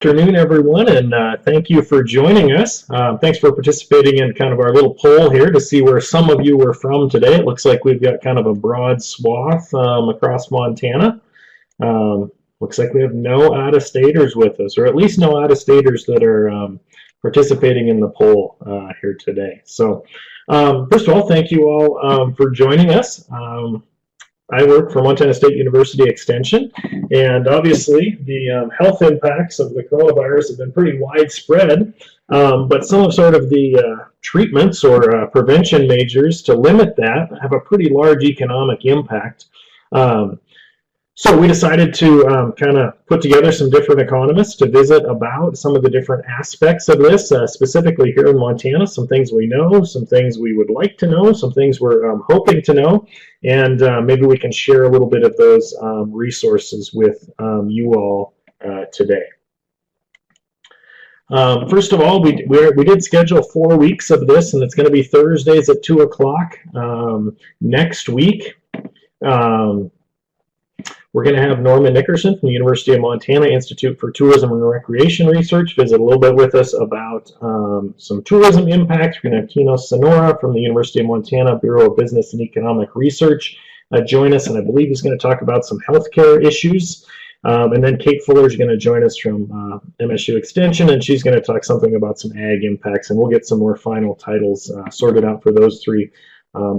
afternoon, everyone, and thank you for joining us. Thanks for participating in kind of our little poll here to see where some of you were from today. It looks like we've got kind of a broad swath across Montana. Looks like we have no out-of-staters with us, or at least no out-of-staters that are participating in the poll here today. So first of all, thank you all for joining us. I work for Montana State University Extension, and obviously the health impacts of the coronavirus have been pretty widespread, but some of sort of the treatments or prevention measures to limit that have a pretty large economic impact. So we decided to kind of put together some different economists to visit about some of the different aspects of this, specifically here in Montana, some things we know, some things we would like to know, some things we're hoping to know, and maybe we can share a little bit of those resources with you all today. First of all, we did schedule 4 weeks of this, and it's going to be Thursdays at 2 o'clock next week. We're going to have Norman Nickerson from the University of Montana Institute for Tourism and Recreation Research visit a little bit with us about some tourism impacts. We're going to have Tino Sonora from the University of Montana Bureau of Business and Economic Research join us, and I believe he's going to talk about some healthcare issues. And then Kate Fuller is going to join us from MSU Extension, and she's going to talk something about some ag impacts, and we'll get some more final titles sorted out for those three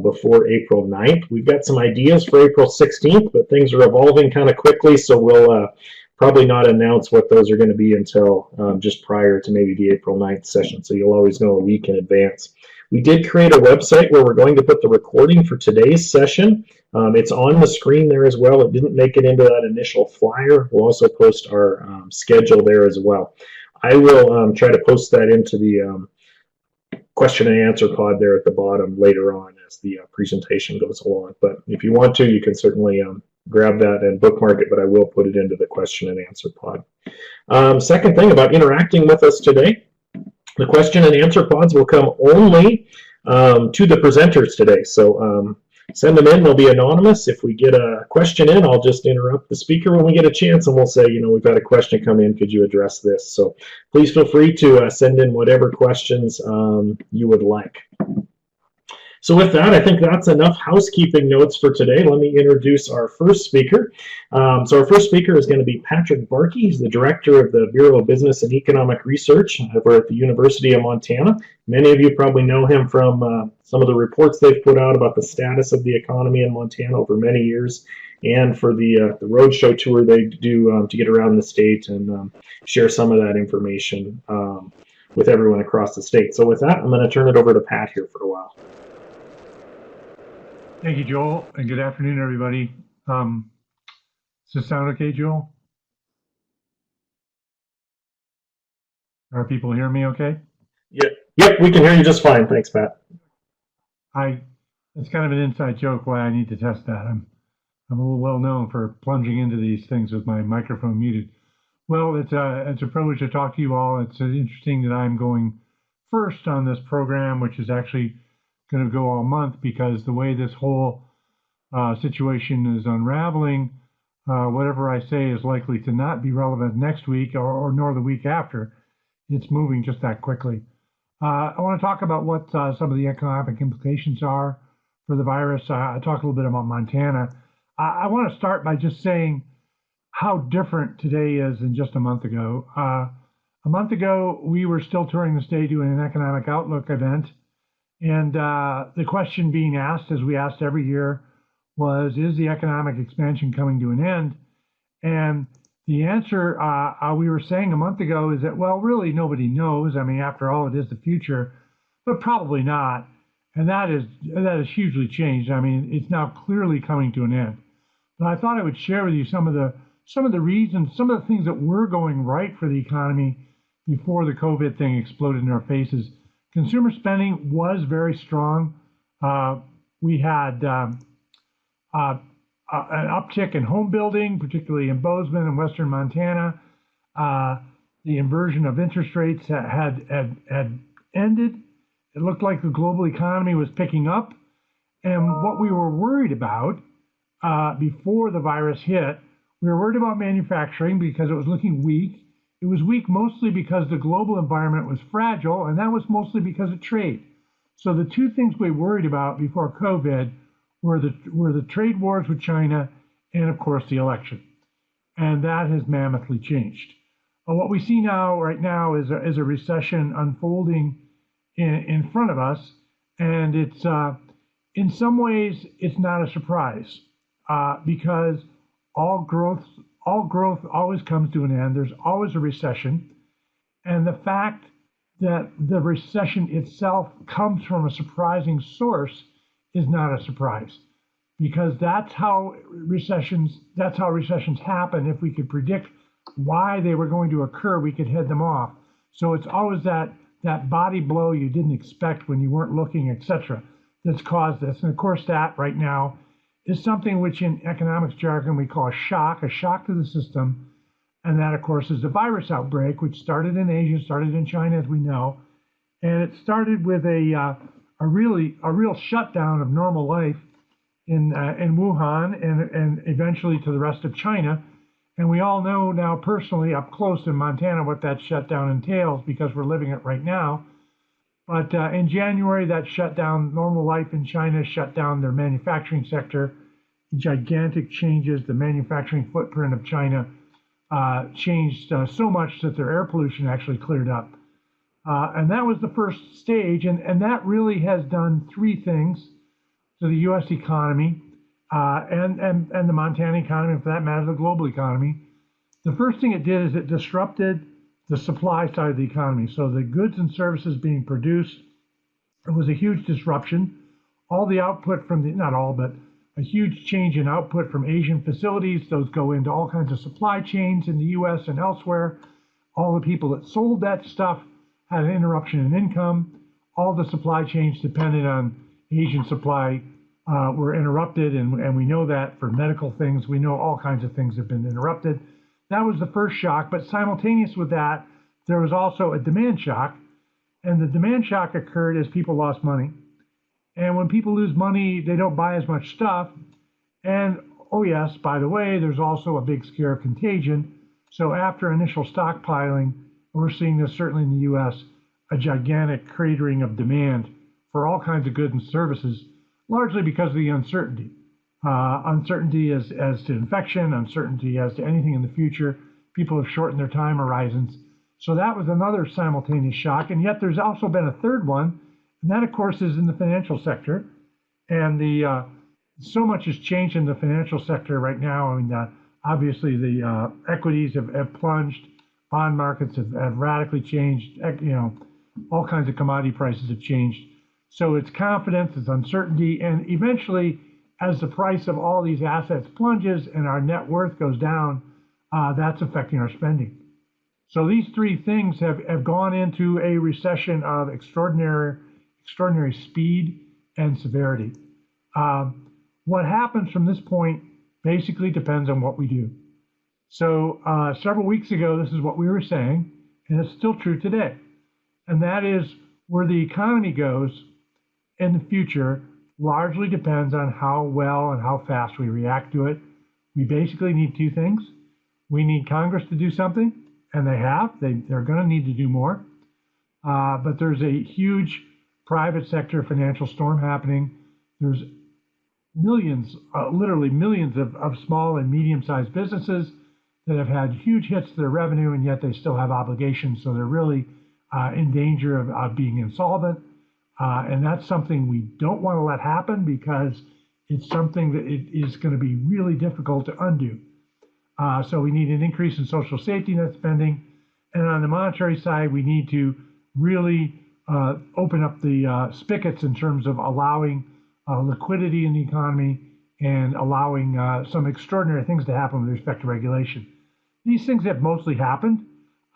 before April 9th. We've got some ideas for April 16th, but things are evolving kind of quickly, so we'll probably not announce what those are going to be until just prior to maybe the April 9th session, so you'll always know a week in advance. We did create a website where we're going to put the recording for today's session. It's on the screen there as well. It didn't make it into that initial flyer. We'll also post our schedule there as well. I will try to post that into the question and answer pod there at the bottom later on as the presentation goes along. But if you want to, you can certainly grab that and bookmark it, but I will put it into the question and answer pod. Second thing about interacting with us today, the question and answer pods will come only to the presenters today. So send them in, they'll be anonymous. If we get a question in, I'll just interrupt the speaker when we get a chance, and we'll say, you know, we've got a question come in, could you address this? So please feel free to send in whatever questions you would like. So with that, I think that's enough housekeeping notes for today. Let me introduce our first speaker. So our first speaker is going to be Patrick Barkey. He's the director of the Bureau of Business and Economic Research over at the University of Montana. Many of you probably know him from some of the reports they've put out about the status of the economy in Montana over many years, and for the roadshow tour they do to get around the state and share some of that information with everyone across the state. So with that, I'm going to turn it over to Pat here for a while. Thank you, Joel, and good afternoon, everybody. Does this sound okay, Joel? Are people hearing me okay? Yep, we can hear you just fine. Thanks, Pat. It's kind of an inside joke why I need to test that. I'm a little well known for plunging into these things with my microphone muted. Well, it's a privilege to talk to you all. It's interesting that I'm going first on this program, which is actually going to go all month, because the way this whole situation is unraveling, whatever I say is likely to not be relevant next week or nor the week after. It's moving just that quickly. I want to talk about what some of the economic implications are for the virus. I talk a little bit about Montana. I want to start by just saying how different today is than just a month ago. A month ago, we were still touring the state doing an economic outlook event. And the question being asked, as we asked every year, was, is the economic expansion coming to an end? And the answer we were saying a month ago is that, well, really nobody knows. I mean, after all, it is the future, but probably not. And that is hugely changed. I mean, it's now clearly coming to an end. But I thought I would share with you some of the reasons, some of the things that were going right for the economy before the COVID thing exploded in our faces. Consumer spending was very strong. We had an uptick in home building, particularly in Bozeman and western Montana. The inversion of interest rates had ended. It looked like the global economy was picking up. And what we were worried about before the virus hit, we were worried about manufacturing because it was looking weak. It was weak mostly because the global environment was fragile, and that was mostly because of trade. So the two things we worried about before COVID were the trade wars with China and, of course, the election. And that has mammothly changed. What we see now, right now, is a recession unfolding in front of us, and it's in some ways it's not a surprise because all growth always comes to an end. There's always a recession, and the fact that the recession itself comes from a surprising source is not a surprise, because that's how recessions happen. If we could predict why they were going to occur, we could head them off. So it's always that body blow you didn't expect when you weren't looking, etc., that's caused this. And of course, that right now is something which in economics jargon we call a shock to the system. And that, of course, is the virus outbreak, which started in Asia, started in China, as we know. And it started with a real shutdown of normal life in Wuhan and eventually to the rest of China. And we all know now personally up close in Montana what that shutdown entails because we're living it right now. But in January, that shut down normal life in China, shut down their manufacturing sector, gigantic changes. The manufacturing footprint of China changed so much that their air pollution actually cleared up. And that was the first stage. And that really has done three things to the U.S. economy and the Montana economy, and for that matter, the global economy. The first thing it did is it disrupted the supply side of the economy. So the goods and services being produced, it was a huge disruption. All the output from not all, but a huge change in output from Asian facilities. Those go into all kinds of supply chains in the US and elsewhere. All the people that sold that stuff had an interruption in income. All the supply chains dependent on Asian supply were interrupted, and we know that for medical things. We know all kinds of things have been interrupted. That was the first shock, but simultaneous with that, there was also a demand shock, and the demand shock occurred as people lost money. And when people lose money, they don't buy as much stuff. And oh yes, by the way, there's also a big scare of contagion. So after initial stockpiling, we're seeing this certainly in the US, a gigantic cratering of demand for all kinds of goods and services, largely because of the uncertainty. Uncertainty as to infection, uncertainty as to anything in the future. People have shortened their time horizons. So that was another simultaneous shock. And yet there's also been a third one, and that, of course, is in the financial sector. And so much has changed in the financial sector right now. I mean, obviously the equities have plunged, bond markets have radically changed. All kinds of commodity prices have changed. So it's confidence, it's uncertainty, and eventually, as the price of all these assets plunges and our net worth goes down, that's affecting our spending. So these three things have gone into a recession of extraordinary speed and severity. What happens from this point basically depends on what we do. So several weeks ago, this is what we were saying, and it's still true today. And that is where the economy goes in the future largely depends on how well and how fast we react to it. We basically need two things. We need Congress to do something, and they have. They're going to need to do more. But there's a huge private sector financial storm happening. There's millions, literally millions of small and medium-sized businesses that have had huge hits to their revenue, and yet they still have obligations. So they're really in danger of being insolvent. And that's something we don't want to let happen because it's something that it is going to be really difficult to undo. So we need an increase in social safety net spending. And on the monetary side, we need to really open up the spigots in terms of allowing liquidity in the economy and allowing some extraordinary things to happen with respect to regulation. These things have mostly happened.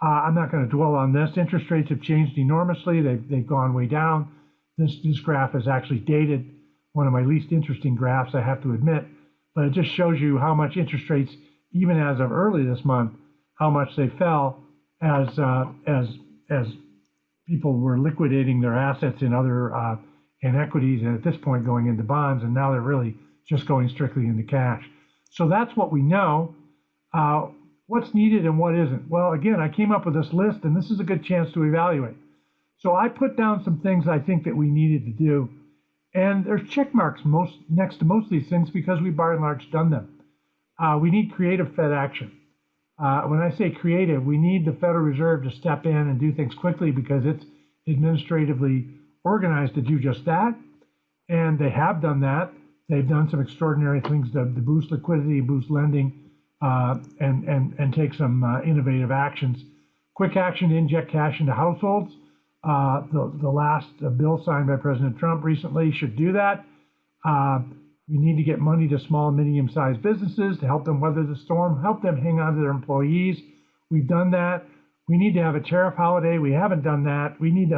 I'm not going to dwell on this. Interest rates have changed enormously. They've gone way down. This graph is actually dated, one of my least interesting graphs, I have to admit, but it just shows you how much interest rates, even as of early this month, how much they fell as people were liquidating their assets in other in equities, and at this point going into bonds, and now they're really just going strictly into cash. So that's what we know. what's needed and what isn't. Well, again, I came up with this list, and this is a good chance to evaluate. So I put down some things I think that we needed to do, and there's check marks next to most of these things because we by and large done them. We need creative Fed action. When I say creative, we need the Federal Reserve to step in and do things quickly because it's administratively organized to do just that. And they have done that. They've done some extraordinary things to boost liquidity, boost lending, and take some innovative actions. Quick action to inject cash into households. The last bill signed by President Trump recently should do that. We need to get money to small and medium-sized businesses to help them weather the storm, help them hang on to their employees. We've done that. We need to have a tariff holiday. We haven't done that. We need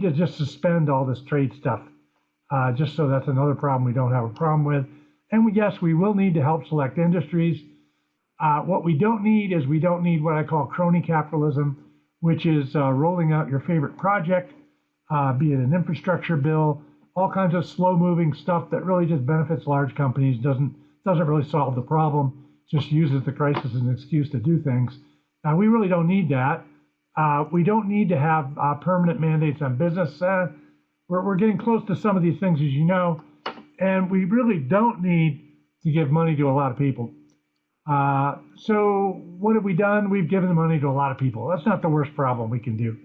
to just suspend all this trade stuff, just so that's another problem we don't have a problem with. And yes, we will need to help select industries. What we don't need is we don't need what I call crony capitalism, which is rolling out your favorite project, be it an infrastructure bill, all kinds of slow-moving stuff that really just benefits large companies, doesn't really solve the problem, just uses the crisis as an excuse to do things. We really don't need that. We don't need to have permanent mandates on business. We're getting close to some of these things, as you know, and we really don't need to give money to a lot of people. So what have we done? We've given the money to a lot of people. That's not the worst problem we can do.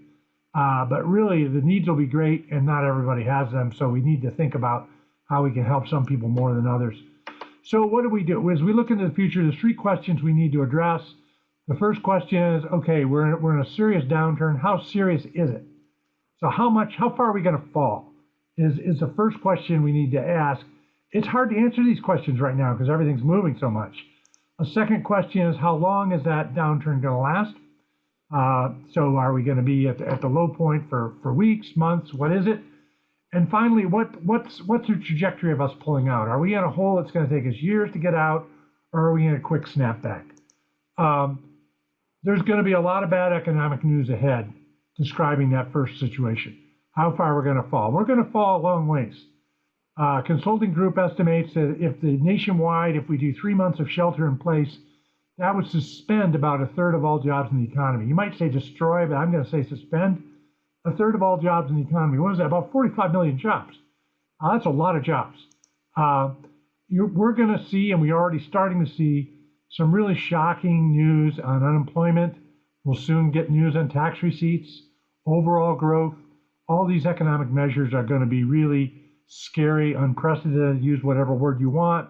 But really, the needs will be great, and not everybody has them. So we need to think about how we can help some people more than others. So what do we do? As we look into the future, there's 3 questions we need to address. The first question is, okay, we're in a serious downturn. How serious is it? So how far are we going to fall? Is the first question we need to ask. It's hard to answer these questions right now because everything's moving so much. A second question is, how long is that downturn going to last? So are we going to be at the low point for weeks, months? What is it? And finally, what's the trajectory of us pulling out? Are we in a hole that's going to take us years to get out, or are we in a quick snapback? There's going to be a lot of bad economic news ahead describing that first situation. How far we're going to fall? We're going to fall a long ways. Consulting group estimates that if we do 3 months of shelter in place, that would suspend about 1/3 of all jobs in the economy. You might say destroy, but I'm going to say suspend 1/3 of all jobs in the economy. What is that? About 45 million jobs. That's a lot of jobs. We're going to see, and we're already starting to see, some really shocking news on unemployment. We'll soon get news on tax receipts, overall growth. All these economic measures are going to be really scary, unprecedented. Use whatever word you want.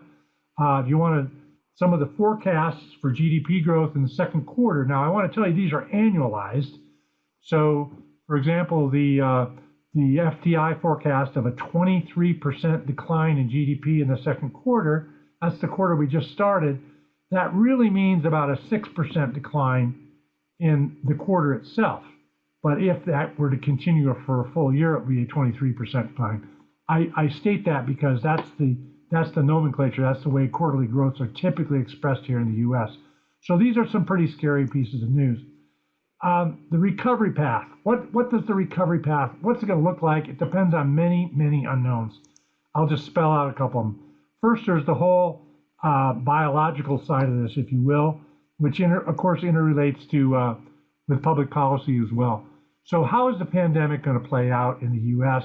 If you want to, some of the forecasts for GDP growth in the second quarter. Now, I want to tell you these are annualized. So, for example, the FTI forecast of a 23% decline in GDP in the second quarter, that's the quarter we just started, that really means about a 6% decline in the quarter itself. But if that were to continue for a full year, it would be a 23% decline. I state that because that's the nomenclature. That's the way quarterly growths are typically expressed here in the U.S. So these are some pretty scary pieces of news. The recovery path. What does the recovery path, what's it going to look like? It depends on many, many unknowns. I'll just spell out a couple of them. First, there's the whole biological side of this, if you will, which of course interrelates to with public policy as well. So how is the pandemic going to play out in the U.S.?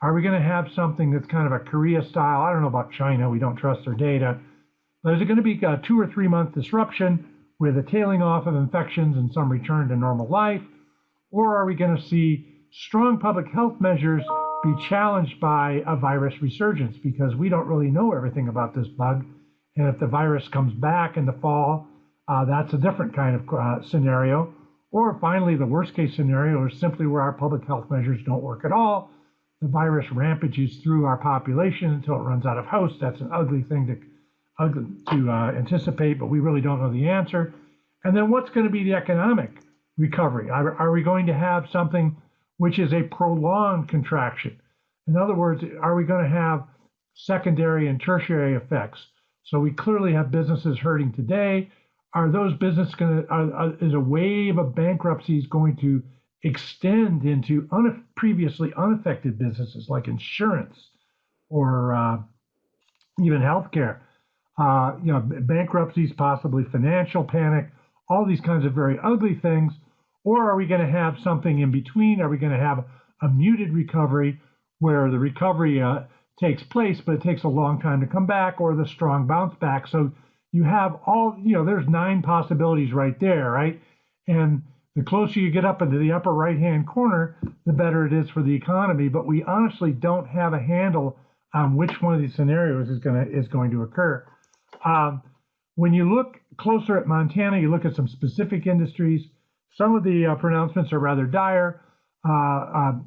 Are we going to have something that's kind of a Korea style? I don't know about China. We don't trust their data. But is it going to be a 2 or 3 month disruption with a tailing off of infections and some return to normal life? Or are we going to see strong public health measures be challenged by a virus resurgence? Because we don't really know everything about this bug. And if the virus comes back in the fall, that's a different kind of scenario. Or finally, the worst case scenario is simply where our public health measures don't work at all. The virus rampages through our population until it runs out of hosts. That's an ugly thing to anticipate, but we really don't know the answer. And then what's going to be the economic recovery? Are we going to have something which is a prolonged contraction? In other words, are we going to have secondary and tertiary effects? So we clearly have businesses hurting today. Are those businesses is a wave of bankruptcies going to extend into previously unaffected businesses like insurance or even healthcare? Bankruptcies, possibly financial panic. all these kinds of very ugly things? Or are we going to have something in between? Are we going to have a muted recovery where the recovery takes place, but it takes a long time to come back, or the strong bounce back? So you have all, there's 9 possibilities right there, right? And the closer you get up into the upper right-hand corner, the better it is for the economy. But we honestly don't have a handle on which one of these scenarios is going to occur. When you look closer at Montana, you look at some specific industries. Some of the pronouncements are rather dire.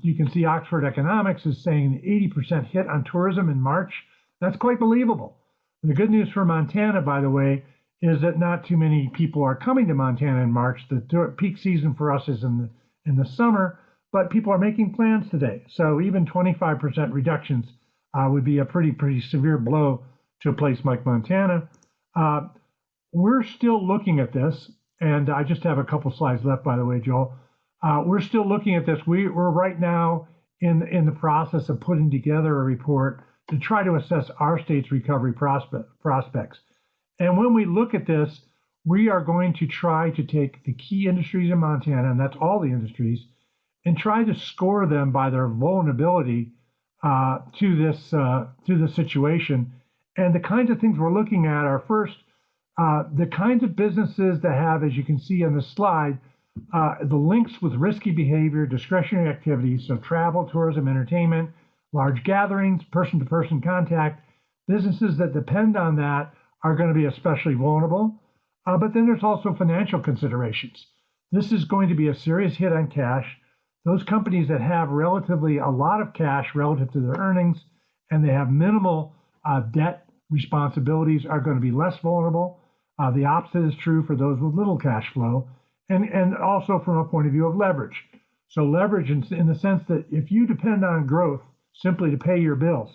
You can see Oxford Economics is saying an 80% hit on tourism in March. That's quite believable. The good news for Montana, by the way, is that not too many people are coming to Montana in March. The peak season for us is in the summer, but people are making plans today. So even 25% reductions would be a pretty severe blow to a place like Montana. We're still looking at this, and I just have a couple slides left, by the way, Joel. We're still looking at this. We're right now in the process of putting together a report to try to assess our state's recovery prospects. And when we look at this, we are going to try to take the key industries in Montana, and that's all the industries, and try to score them by their vulnerability to this situation. And the kinds of things we're looking at are, first, the kinds of businesses that have, as you can see on the slide, the links with risky behavior, discretionary activities, so travel, tourism, entertainment, large gatherings, person-to-person contact. Businesses that depend on that are going to be especially vulnerable. But then there's also financial considerations. This is going to be a serious hit on cash. Those companies that have relatively a lot of cash relative to their earnings and they have minimal debt responsibilities are going to be less vulnerable. The opposite is true for those with little cash flow, and also from a point of view of leverage. So leverage in the sense that if you depend on growth simply to pay your bills,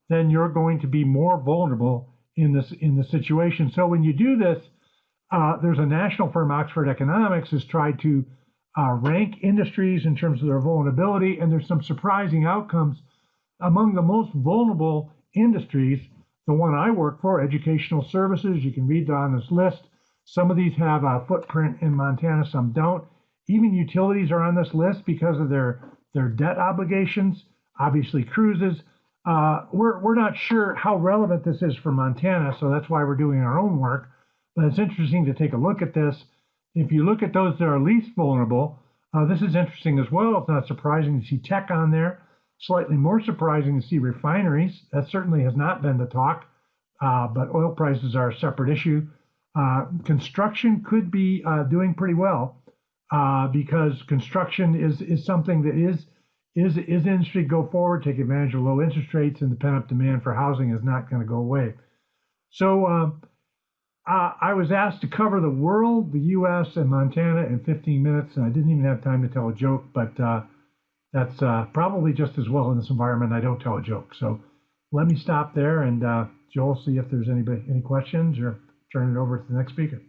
then you're going to be more vulnerable in the situation. So when you do this, there's a national firm, Oxford Economics, has tried to rank industries in terms of their vulnerability, and there's some surprising outcomes. Among the most vulnerable industries, the one I work for, educational services, you can read on this list. Some of these have a footprint in Montana, some don't. Even utilities are on this list because of their debt obligations, obviously cruises. We're not sure how relevant this is for Montana, so that's why we're doing our own work. But it's interesting to take a look at this. If you look at those that are least vulnerable, this is interesting as well. It's not surprising to see tech on there. Slightly more surprising to see refineries. That certainly has not been the talk, but oil prices are a separate issue. Construction could be doing pretty well because construction is something that is industry go forward, take advantage of low interest rates, and the pent-up demand for housing is not going to go away. So I was asked to cover the world, the U.S., and Montana in 15 minutes, and I didn't even have time to tell a joke, but that's probably just as well in this environment. I don't tell a joke. So let me stop there, and Joel, see if there's any questions, or turn it over to the next speaker.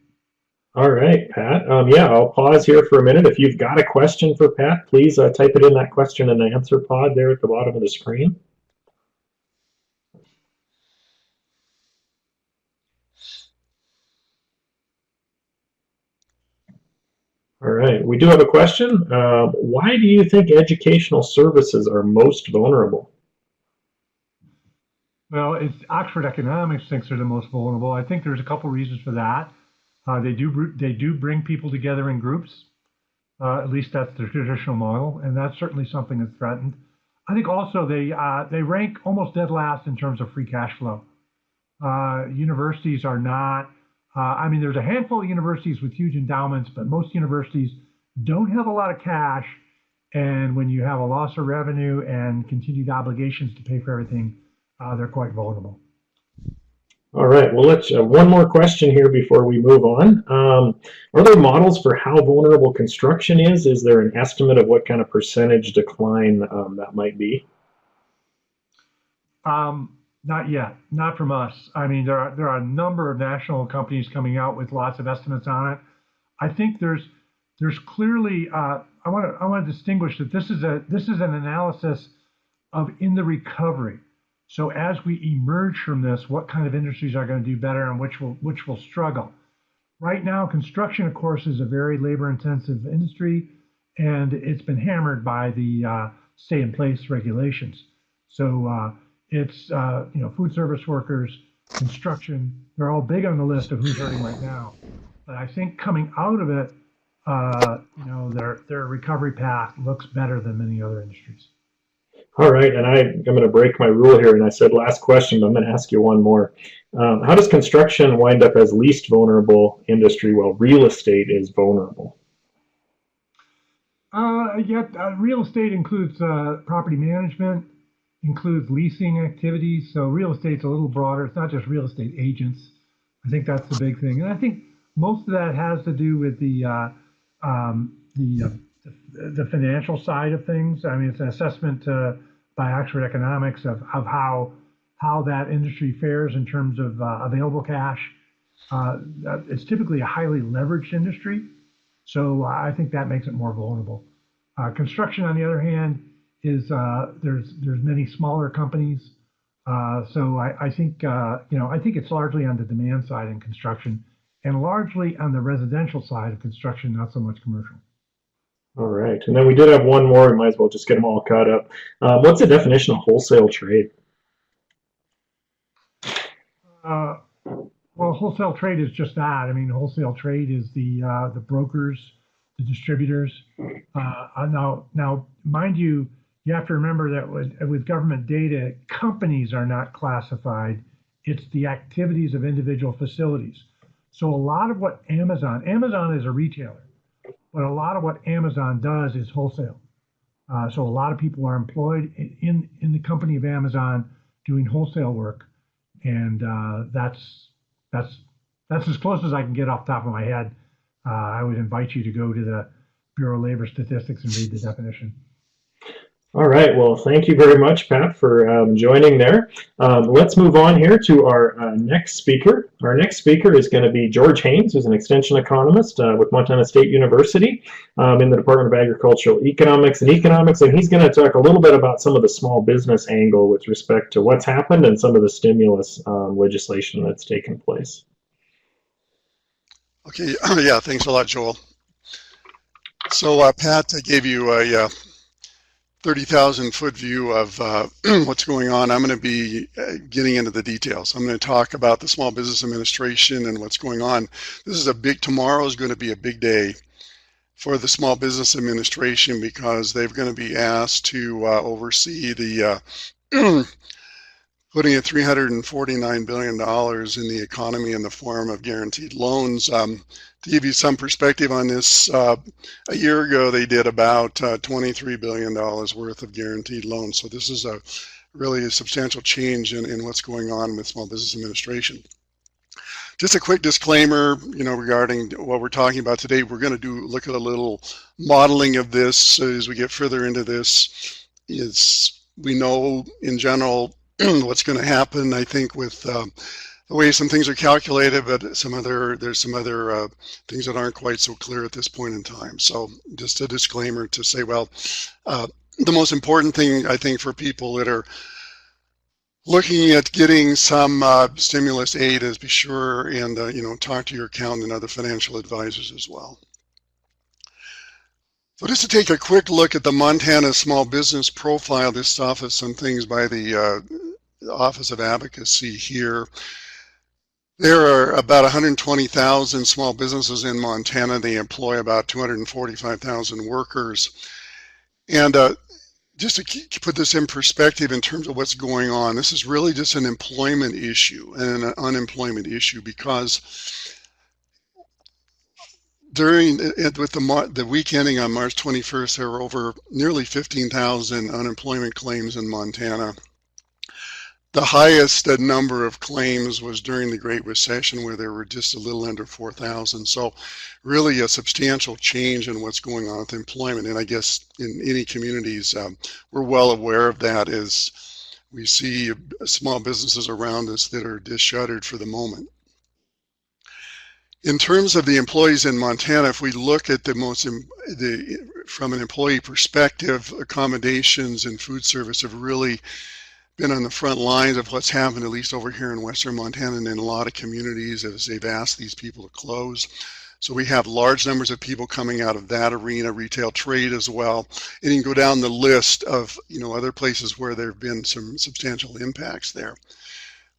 All right, Pat. Yeah, I'll pause here for a minute. If you've got a question for Pat, please type it in that question and answer pod there at the bottom of the screen. All right, we do have a question. Why do you think educational services are most vulnerable? Well, it's Oxford Economics thinks they're the most vulnerable. I think there's a couple reasons for that. They do bring people together in groups. At least that's the traditional model, and that's certainly something that's threatened. I think also they rank almost dead last in terms of free cash flow. Universities are not. I mean, there's a handful of universities with huge endowments, but most universities don't have a lot of cash. And when you have a loss of revenue and continued obligations to pay for everything, they're quite vulnerable. All right, well, let's one more question here before we move on. Are there models for how vulnerable construction is? Is there an estimate of what kind of percentage decline that might be? Not yet, not from us. I mean, there are a number of national companies coming out with lots of estimates on it. I think there's clearly I want to distinguish that this is an analysis of in the recovery. So as we emerge from this, what kind of industries are going to do better and which will struggle? right now, construction, of course, is a very labor-intensive industry, and it's been hammered by the stay-in-place regulations. So it's food service workers, construction, they're all big on the list of who's hurting right now. But I think coming out of it, their recovery path looks better than many other industries. All right, and I'm going to break my rule here, and I said last question, but I'm going to ask you one more. How does construction wind up as least vulnerable industry while real estate is vulnerable? Real estate includes property management, includes leasing activities. So real estate's a little broader. It's not just real estate agents. I think that's the big thing, and I think most of that has to do with the financial side of things. I mean, it's an assessment by Oxford Economics of how that industry fares in terms of available cash. It's typically a highly leveraged industry, so I think that makes it more vulnerable. Construction, on the other hand, is there's many smaller companies, so I think it's largely on the demand side in construction, and largely on the residential side of construction, not so much commercial. All right, and then we did have one more. We might as well just get them all caught up. What's the definition of wholesale trade? Well, wholesale trade is just that. I mean, wholesale trade is the brokers, the distributors. Now, mind you, you have to remember that with government data, companies are not classified. It's the activities of individual facilities. So a lot of what Amazon is a retailer, but a lot of what Amazon does is wholesale. So a lot of people are employed in the company of Amazon doing wholesale work, and that's as close as I can get off the top of my head. I would invite you to go to the Bureau of Labor Statistics and read the definition. All right, well, thank you very much, Pat, for joining there. Let's move on here to our next speaker. Our next speaker is going to be George Haynes, who's an extension economist with Montana State University in the Department of Agricultural Economics, and he's going to talk a little bit about some of the small business angle with respect to what's happened and some of the stimulus legislation that's taken place. Okay, yeah, thanks a lot, Joel. So Pat gave you a 30,000-foot view of what's going on. I'm going to be getting into the details. I'm going to talk about the Small Business Administration and what's going on. Tomorrow is going to be a big day for the Small Business Administration because they're going to be asked to oversee the putting $349 billion in the economy in the form of guaranteed loans. To give you some perspective on this, a year ago they did about $23 billion worth of guaranteed loans. So this is really a substantial change in what's going on with Small Business Administration. Just a quick disclaimer, regarding what we're talking about today. We're going to look at a little modeling of this as we get further into this. We know in general what's going to happen, I think, with the way some things are calculated, but there's some other things that aren't quite so clear at this point in time. So just a disclaimer to say, well, the most important thing, I think, for people that are looking at getting some stimulus aid is be sure and talk to your accountant and other financial advisors as well. So just to take a quick look at the Montana Small Business Profile, this off of some things by the Office of Advocacy here. There are about 120,000 small businesses in Montana. They employ about 245,000 workers. And just to put this in perspective in terms of what's going on, this is really just an employment issue and an unemployment issue because with the week ending on March 21st, there were over nearly 15,000 unemployment claims in Montana. The highest number of claims was during the Great Recession, where there were just a little under 4,000. So really a substantial change in what's going on with employment. And I guess in any communities, we're well aware of that as we see small businesses around us that are just shuttered for the moment. In terms of the employees in Montana, if we look at from an employee perspective, accommodations and food service have really been on the front lines of what's happened, at least over here in western Montana and in a lot of communities as they've asked these people to close. So we have large numbers of people coming out of that arena, retail trade as well. And you can go down the list of, other places where there have been some substantial impacts there.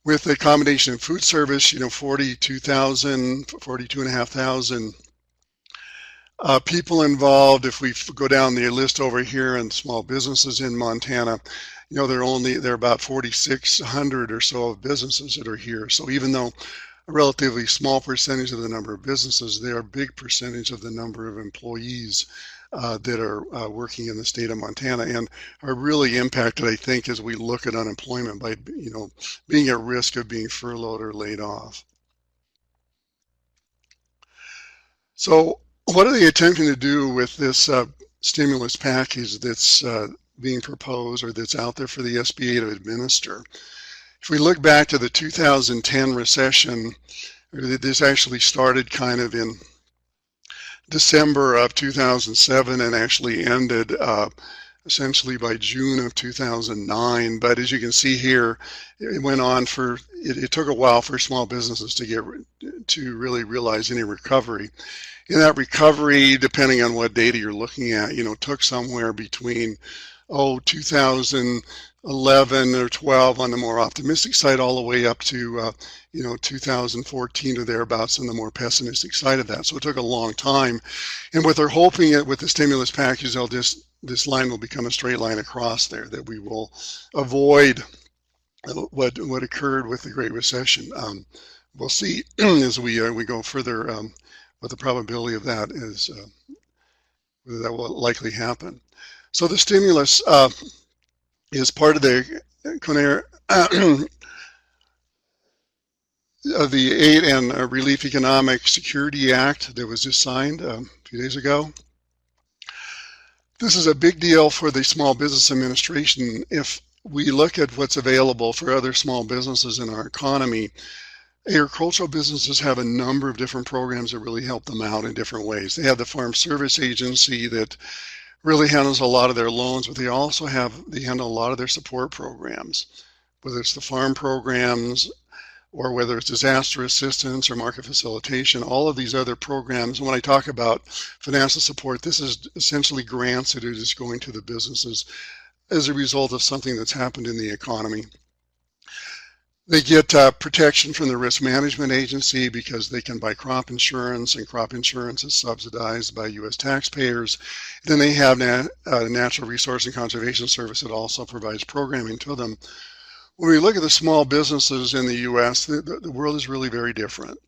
With the combination of food service, 42,500 people involved. If we go down the list over here and small businesses in Montana, there are about 4,600 or so of businesses that are here. So even though a relatively small percentage of the number of businesses, they are a big percentage of the number of employees that are working in the state of Montana and are really impacted, I think, as we look at unemployment by, being at risk of being furloughed or laid off. So what are they attempting to do with this stimulus package that's being proposed or that's out there for the SBA to administer? If we look back to the 2010 recession, this actually started kind of in December of 2007 and actually ended essentially by June of 2009. But as you can see here, it went on it took a while for small businesses to really realize any recovery. And that recovery, depending on what data you're looking at, took somewhere between 2011 or 12 on the more optimistic side, all the way up to 2014 or thereabouts on the more pessimistic side of that. So it took a long time. And what they're hoping with the stimulus package, this line will become a straight line across there, that we will avoid what occurred with the Great Recession. We'll see as we go further what the probability of that is, whether that will likely happen. So the stimulus is part of the Aid and Relief Economic Security Act that was just signed a few days ago. This is a big deal for the Small Business Administration. If we look at what's available for other small businesses in our economy, agricultural businesses have a number of different programs that really help them out in different ways. They have the Farm Service Agency that really handles a lot of their loans, but they handle a lot of their support programs, whether it's the farm programs or whether it's disaster assistance or market facilitation, all of these other programs. When I talk about financial support, this is essentially grants that are just going to the businesses as a result of something that's happened in the economy. They get protection from the Risk Management Agency because they can buy crop insurance, and crop insurance is subsidized by U.S. taxpayers. Then they have Natural Resource and Conservation Service that also provides programming to them. When we look at the small businesses in the U.S., the world is really very different.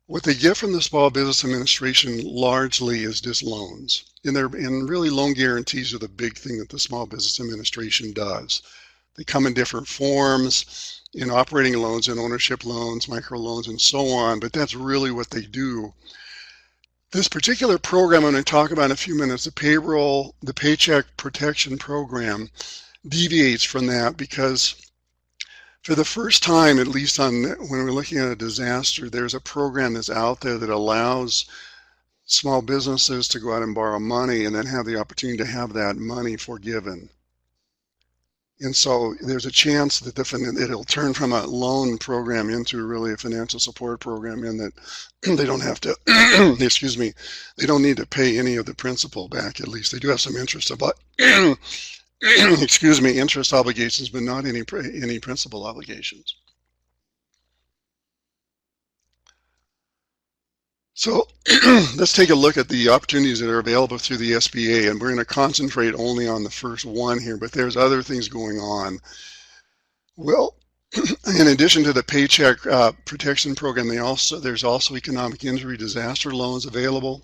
What they get from the Small Business Administration largely is just loans. And really loan guarantees are the big thing that the Small Business Administration does. They come in different forms, in operating loans and ownership loans, micro loans, and so on, but that's really what they do. This particular program I'm going to talk about in a few minutes, the Paycheck Protection Program, deviates from that because for the first time, at least when we're looking at a disaster, there's a program that's out there that allows small businesses to go out and borrow money and then have the opportunity to have that money forgiven. And so there's a chance that it'll turn from a loan program into really a financial support program, in that they don't have to, excuse me, they don't need to pay any of the principal back. At least they do have some interest interest obligations, but not any principal obligations. So let's take a look at the opportunities that are available through the SBA, and we're going to concentrate only on the first one here, but there's other things going on. Well, in addition to the Paycheck Protection Program, there's also economic injury disaster loans available.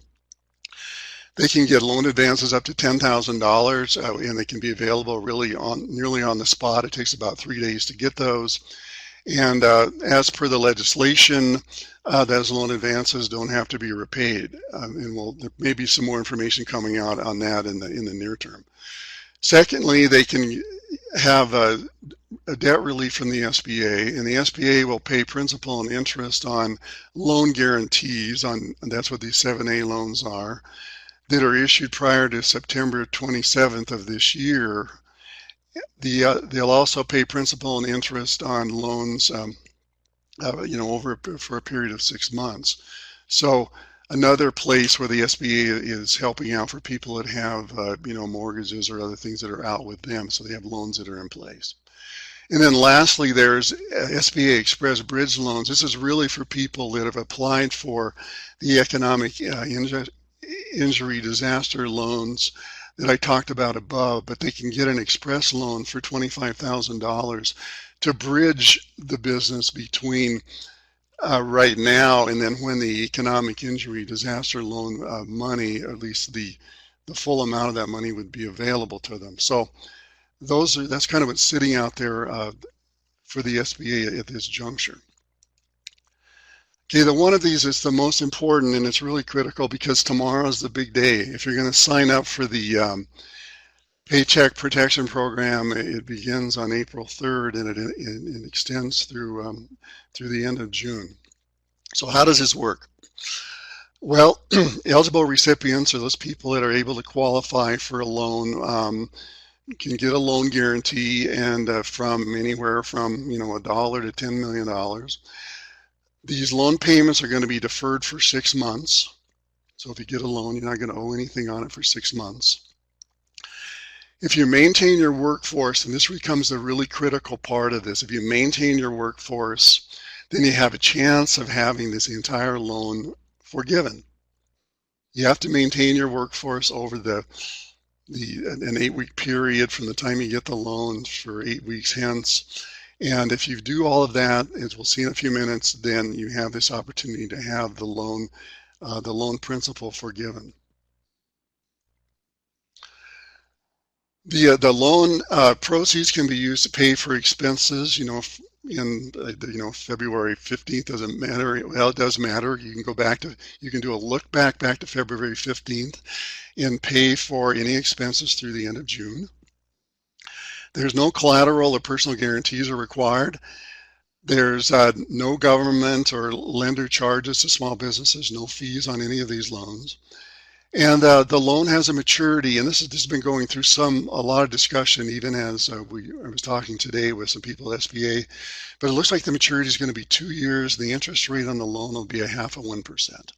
They can get loan advances up to $10,000, and they can be available really nearly on the spot. It takes about 3 days to get those. And as per the legislation, those loan advances don't have to be repaid. And there may be some more information coming out on that in the near term. Secondly, they can have a debt relief from the SBA, and the SBA will pay principal and interest on loan guarantees, and that's what these 7A loans are, that are issued prior to September 27th of this year. They'll also pay principal and interest on loans, for a period of 6 months. So another place where the SBA is helping out for people that have, mortgages or other things that are out with them, so they have loans that are in place. And then lastly, there's SBA Express Bridge loans. This is really for people that have applied for the economic injury disaster loans that I talked about above, but they can get an express loan for $25,000 to bridge the business between right now and then when the economic injury disaster loan money, or at least the full amount of that money, would be available to them. So that's kind of what's sitting out there for the SBA at this juncture. Okay, one of these is the most important, and it's really critical because tomorrow is the big day. If you're going to sign up for the Paycheck Protection Program, it begins on April 3rd and it extends through the end of June. So how does this work? Well, eligible recipients are those people that are able to qualify for a loan, can get a loan guarantee, and from anywhere from $1 to $10 million. These loan payments are going to be deferred for 6 months. So if you get a loan, you're not going to owe anything on it for 6 months. If you maintain your workforce, and this becomes the really critical part of this, if you maintain your workforce, then you have a chance of having this entire loan forgiven. You have to maintain your workforce over an 8-week period from the time you get the loan for 8 weeks hence. And if you do all of that, as we'll see in a few minutes, then you have this opportunity to have the loan principal forgiven. The loan proceeds can be used to pay for expenses, February 15th doesn't matter. Well, it does matter. You can do a look back to February 15th and pay for any expenses through the end of June. There's no collateral or personal guarantees are required. There's no government or lender charges to small businesses, no fees on any of these loans. And the loan has a maturity, and this has been going through a lot of discussion, even as I was talking today with some people at SBA, but it looks like the maturity is going to be 2 years. The interest rate on the loan will be 0.5%.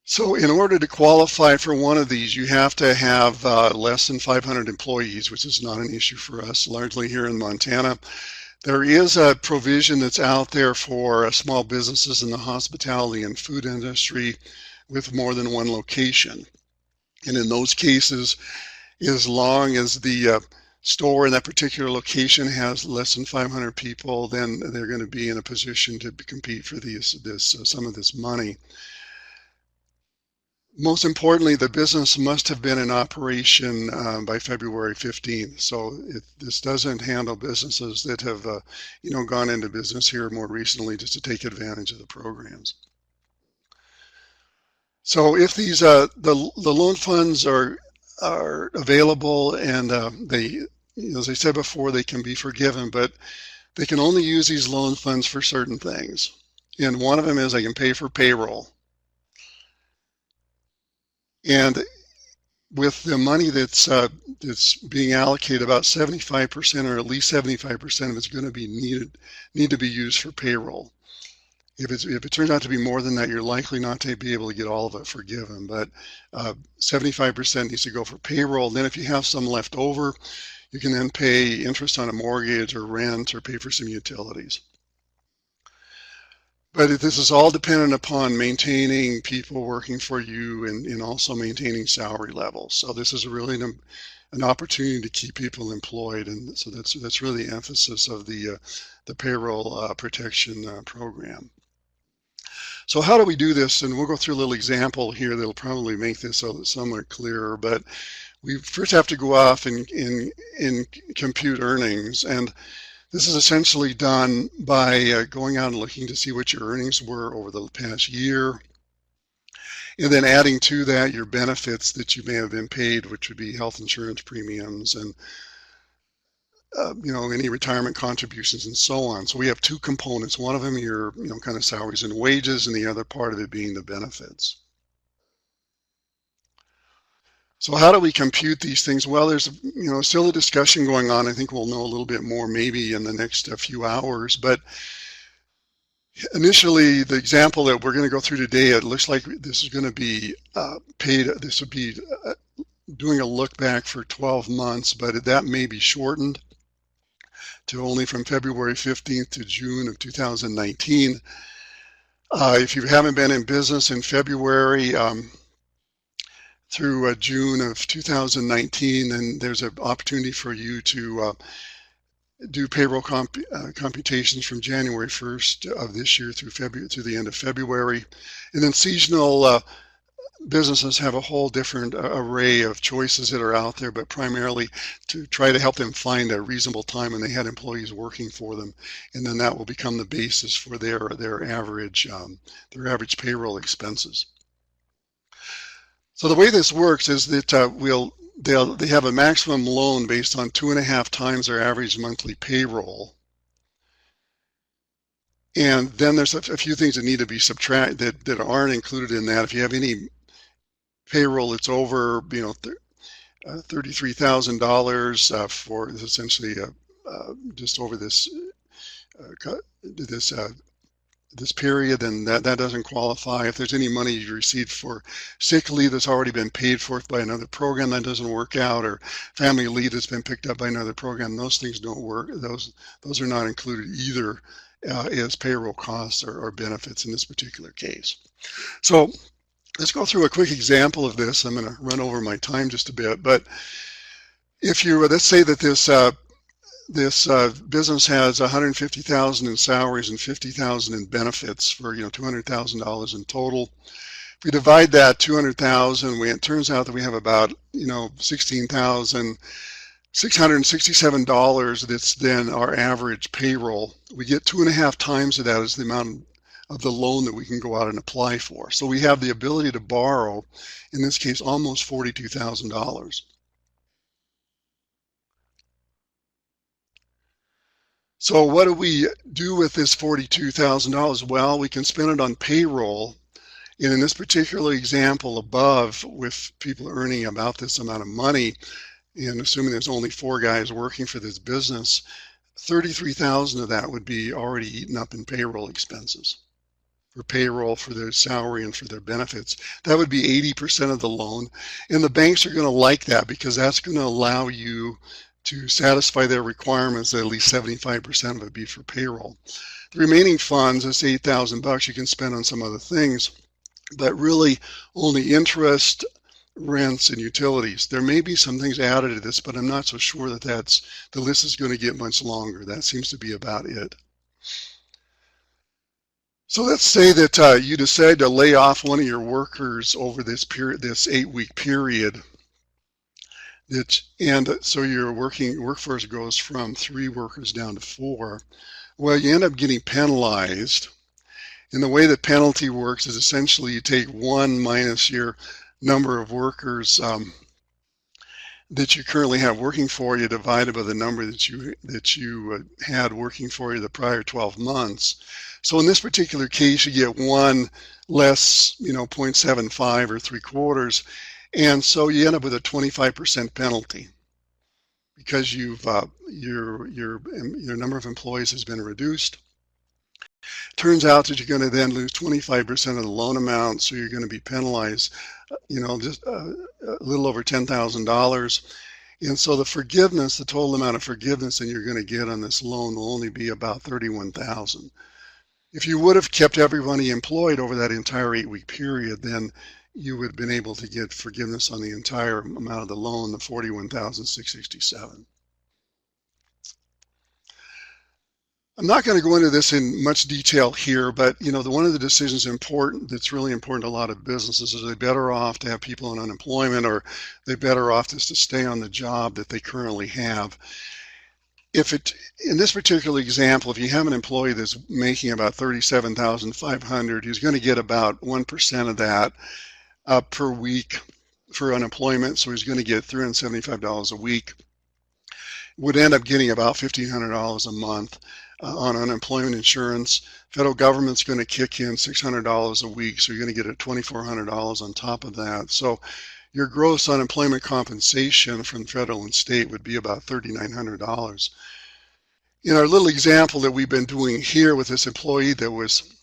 So in order to qualify for one of these, you have to have less than 500 employees, which is not an issue for us, largely here in Montana. There is a provision that's out there for small businesses in the hospitality and food industry with more than one location. And in those cases, as long as the store in that particular location has less than 500 people, then they're going to be in a position to compete for some of this money. Most importantly, the business must have been in operation by February 15th. So this doesn't handle businesses that have, gone into business here more recently just to take advantage of the programs. So if these the loan funds are available and they, as I said before, they can be forgiven, but they can only use these loan funds for certain things. And one of them is they can pay for payroll. And with the money that's being allocated, about 75% or at least 75% of it's going to be need to be used for payroll. If it turns out to be more than that, you're likely not to be able to get all of it forgiven. But 75% needs to go for payroll. Then if you have some left over, you can then pay interest on a mortgage or rent or pay for some utilities. But this is all dependent upon maintaining people working for you and also maintaining salary levels. So this is really an opportunity to keep people employed, and so that's really the emphasis of the payroll protection program. So how do we do this? And we'll go through a little example here that'll probably make this somewhat clearer. But we first have to go off and compute earnings, and this is essentially done by going out and looking to see what your earnings were over the past year, and then adding to that your benefits that you may have been paid, which would be health insurance premiums and any retirement contributions and so on. So we have two components. One of them your kind of salaries and wages, and the other part of it being the benefits. So how do we compute these things? Well, there's still a discussion going on. I think we'll know a little bit more maybe in the next few hours. But initially, the example that we're going to go through today, it looks like this is going to be paid. This would be doing a look back for 12 months, but that may be shortened to only from February 15th to June of 2019. If you haven't been in business in February through June of 2019, then there's an opportunity for you to do payroll computations from January 1st of this year through the end of February. And then seasonal businesses have a whole different array of choices that are out there, but primarily to try to help them find a reasonable time when they had employees working for them, and then that will become the basis for their average payroll expenses. So the way this works is that they have a maximum loan based on 2.5 times their average monthly payroll. And then there's a few things that need to be subtracted that aren't included in that. If you have any payroll that's over, $33,000 for essentially just over this period, then that doesn't qualify. If there's any money you received for sick leave that's already been paid for by another program, that doesn't work out, or family leave that's been picked up by another program, those things don't work. Those are not included either as payroll costs or benefits in this particular case. So let's go through a quick example of this. I'm going to run over my time just a bit, but if let's say that this business has $150,000 in salaries and $50,000 in benefits for $200,000 in total. If we divide that $200,000, it turns out that we have about $16,667 that's then our average payroll. We get 2.5 times of that as the amount of the loan that we can go out and apply for. So we have the ability to borrow, in this case, almost $42,000. So what do we do with this $42,000? Well, we can spend it on payroll. And in this particular example above, with people earning about this amount of money, and assuming there's only 4 guys working for this business, $33,000 of that would be already eaten up in payroll expenses. For payroll, for their salary, and for their benefits. That would be 80% of the loan. And the banks are going to like that because that's going to allow you to satisfy their requirements that at least 75% of it be for payroll. The remaining funds, that's $8,000, you can spend on some other things, but really only interest, rents, and utilities. There may be some things added to this, but I'm not so sure that the list is going to get much longer. That seems to be about it. So let's say that you decide to lay off one of your workers over this 8-week period. And so your workforce goes from 3 workers down to 4. Well, you end up getting penalized. And the way the penalty works is essentially you take 1 minus your number of workers that you currently have working for you, divided by the number that you had working for you the prior 12 months. So in this particular case, you get 1 less, 0.75 or 3/4. And so you end up with a 25% penalty because your number of employees has been reduced. Turns out that you're going to then lose 25% of the loan amount, so you're going to be penalized, just a little over $10,000. And so the total amount of forgiveness that you're going to get on this loan will only be about $31,000. If you would have kept everybody employed over that entire 8-week period, then you would have been able to get forgiveness on the entire amount of the loan, the $41,667. I'm not going to go into this in much detail here, but one of the decisions that's really important to a lot of businesses is they're better off to have people on unemployment, or they're better off just to stay on the job that they currently have. In this particular example, if you have an employee that's making about $37,500, he's going to get about 1% of that per week for unemployment, so he's going to get $375 a week. Would end up getting about $1,500 a month on unemployment insurance. Federal government's going to kick in $600 a week, so you're going to get $2,400 on top of that. So your gross unemployment compensation from federal and state would be about $3,900. In our little example that we've been doing here with this employee that was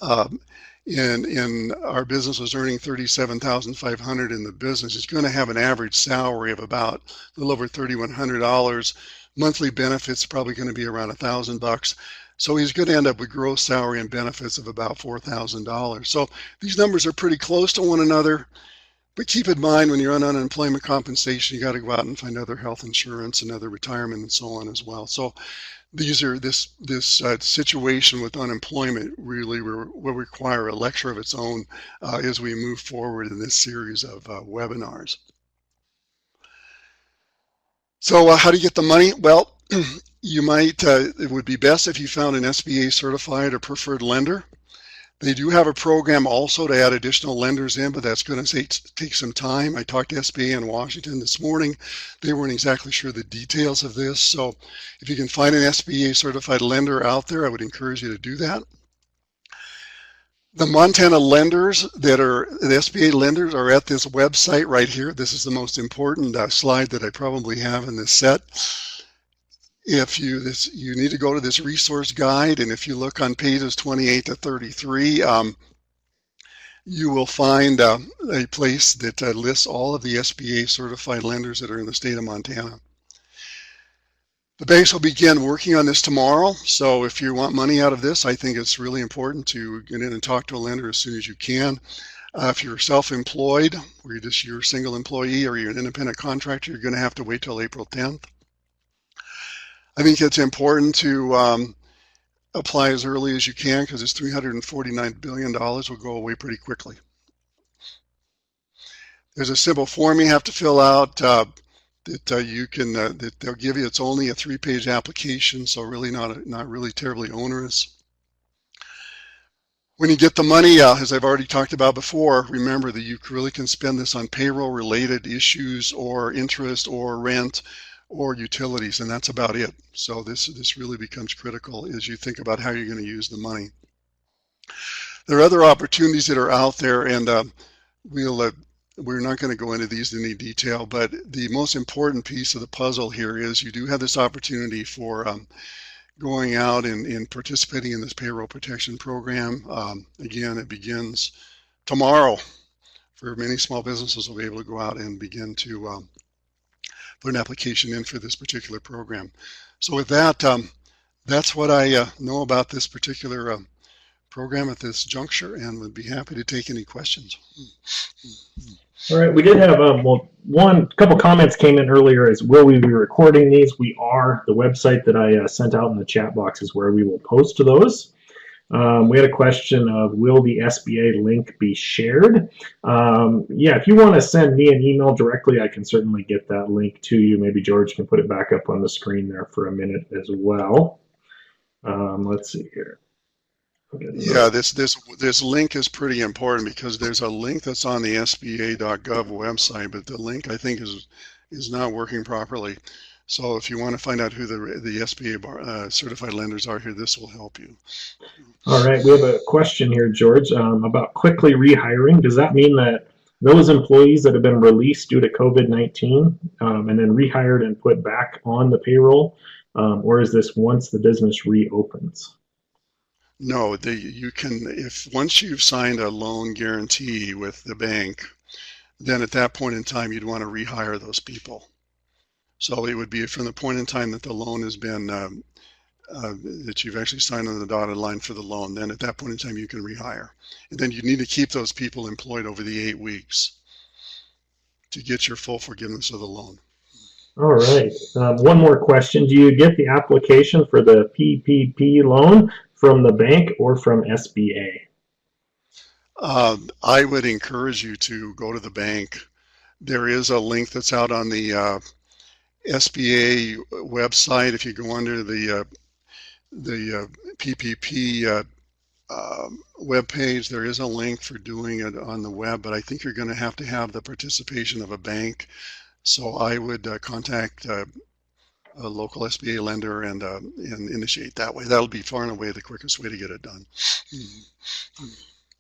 um, in our business was earning $37,500 in the business, is going to have an average salary of about a little over $3,100. Monthly benefits probably going to be around $1,000. So he's going to end up with gross salary and benefits of about $4,000. So these numbers are pretty close to one another. But keep in mind, when you're on unemployment compensation, you got to go out and find other health insurance and other retirement and so on as well. So these are this situation with unemployment really will require a lecture of its own as we move forward in this series of webinars. So how do you get the money? Well, you might, it would be best if you found an SBA certified or preferred lender. They do have a program also to add additional lenders in, but that's going to take some time. I talked to SBA in Washington this morning. They weren't exactly sure the details of this. So if you can find an SBA certified lender out there, I would encourage you to do that. The Montana lenders that are the SBA lenders are at this website right here. This is the most important slide that I probably have in this set. If you need to go to this resource guide, and if you look on pages 28 to 33, you will find a place that lists all of the SBA certified lenders that are in the state of Montana. The banks will begin working on this tomorrow, so if you want money out of this, I think it's really important to get in and talk to a lender as soon as you can. If you're self-employed, or you're a single employee, or you're an independent contractor, you're going to have to wait till April 10th. I think it's important to apply as early as you can because this $349 billion will go away pretty quickly. There's a simple form you have to fill out that that they'll give you. It's only a 3-page application, so really not really terribly onerous. When you get the money, as I've already talked about before, remember that you really can spend this on payroll-related issues or interest or rent or utilities, and that's about it. So this really becomes critical as you think about how you're going to use the money. There are other opportunities that are out there, and we're not going to go into these in any detail, but the most important piece of the puzzle here is you do have this opportunity for going out and participating in this payroll protection program. Again, it begins tomorrow. For many small businesses will be able to go out and begin to put an application in for this particular program. So with that, that's what I know about this particular program at this juncture, and would be happy to take any questions. All right, we did have one couple comments came in earlier as will we be recording these? We are. The website that I sent out in the chat box is where we will post those. We had a question of will the SBA link be shared? Yeah, if you want to send me an email directly, I can certainly get that link to you. Maybe George can put it back up on the screen there for a minute as well. Let's see here. Yeah, this link is pretty important because there's a link that's on the SBA.gov website, but the link I think is not working properly. So if you want to find out who the SBA certified lenders are here, this will help you. All right, we have a question here, George, about quickly rehiring. Does that mean that those employees that have been released due to COVID-19 and then rehired and put back on the payroll, or is this once the business reopens? No, you can, if once you've signed a loan guarantee with the bank, then at that point in time, you'd want to rehire those people. So it would be from the point in time that the loan has been, that you've actually signed on the dotted line for the loan, then at that point in time, you can rehire. And then you need to keep those people employed over the 8 weeks to get your full forgiveness of the loan. All right, one more question. Do you get the application for the PPP loan from the bank or from SBA? I would encourage you to go to the bank. There is a link that's out on the SBA website. If you go under the PPP web page, there is a link for doing it on the web, but I think you're going to have the participation of a bank. So I would contact a local SBA lender and initiate that way. That'll be far and away the quickest way to get it done.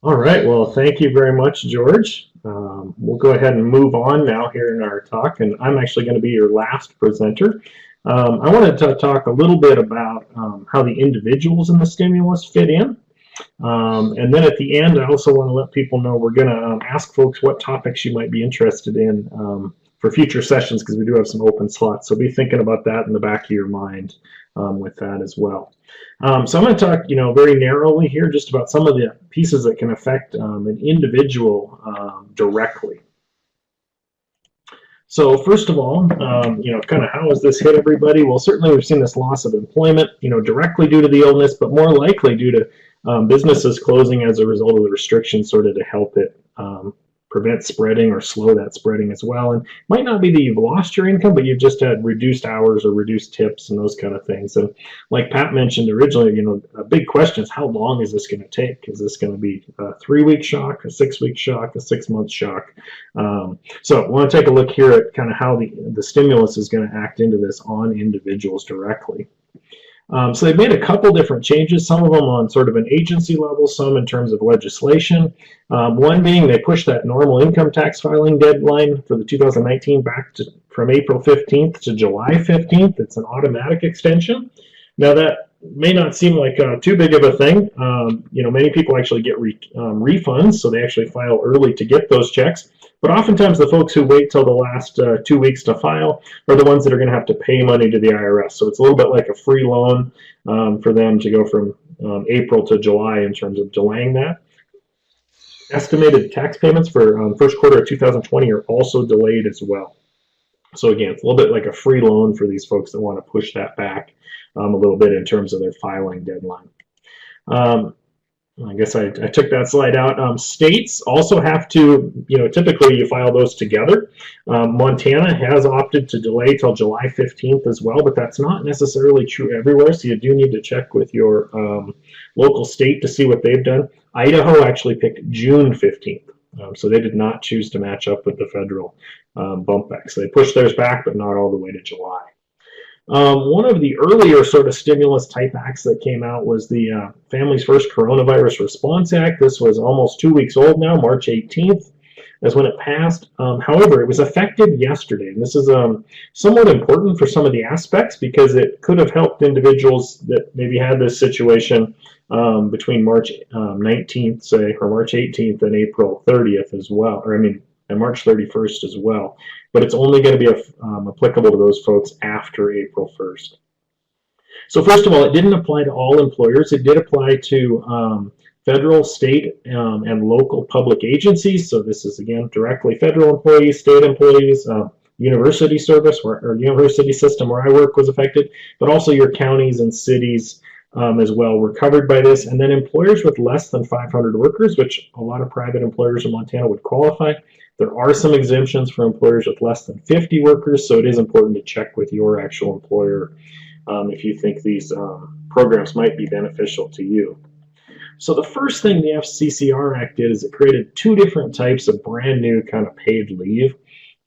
All right, well, thank you very much, George. We'll go ahead and move on now here in our talk, and I'm actually going to be your last presenter. I wanted to talk a little bit about how the individuals in the stimulus fit in. And then at the end, I also want to let people know we're going to ask folks what topics you might be interested in for future sessions, because we do have some open slots. So be thinking about that in the back of your mind with that as well. So I'm going to talk, very narrowly here just about some of the pieces that can affect an individual directly. So first of all, kind of how has this hit everybody? Well, certainly we've seen this loss of employment, directly due to the illness, but more likely due to businesses closing as a result of the restrictions, sort of to help it prevent spreading or slow that spreading as well. And it might not be that you've lost your income, but you've just had reduced hours or reduced tips and those kind of things. And like Pat mentioned originally, a big question is how long is this going to take? Is this going to be a 3-week shock, a 6-week shock, a 6-month shock? So I want to take a look here at kind of how the stimulus is going to act into this on individuals directly. So they've made a couple different changes, some of them on sort of an agency level, some in terms of legislation. One being they pushed that normal income tax filing deadline for the 2019 back from April 15th to July 15th. It's an automatic extension. Now that may not seem like too big of a thing. Many people actually get refunds, so they actually file early to get those checks. But oftentimes the folks who wait till the last 2 weeks to file are the ones that are going to have to pay money to the IRS. So it's a little bit like a free loan for them to go from April to July in terms of delaying that. Estimated tax payments for first quarter of 2020 are also delayed as well. So again, it's a little bit like a free loan for these folks that want to push that back a little bit in terms of their filing deadline. I guess I took that slide out. States also have to, typically you file those together. Montana has opted to delay till July 15th as well, but that's not necessarily true everywhere, so you do need to check with your local state to see what they've done. Idaho actually picked June 15th, so they did not choose to match up with the federal bump back. So they pushed theirs back, but not all the way to July. One of the earlier sort of stimulus type acts that came out was the Families First Coronavirus Response Act. This was almost 2 weeks old now, March 18th is when it passed. However, it was effective yesterday, and this is somewhat important for some of the aspects because it could have helped individuals that maybe had this situation between March 19th, say, or March 18th and April 30th as well, and March 31st as well. But it's only going to be applicable to those folks after April 1st. So first of all, it didn't apply to all employers. It did apply to federal, state, and local public agencies. So this is, again, directly federal employees, state employees, university service or university system where I work was affected, but also your counties and cities as well were covered by this. And then employers with less than 500 workers, which a lot of private employers in Montana would qualify. There are some exemptions for employers with less than 50 workers, so it is important to check with your actual employer if you think these programs might be beneficial to you. So the first thing the FCCR Act did is it created 2 different types of brand new kind of paid leave.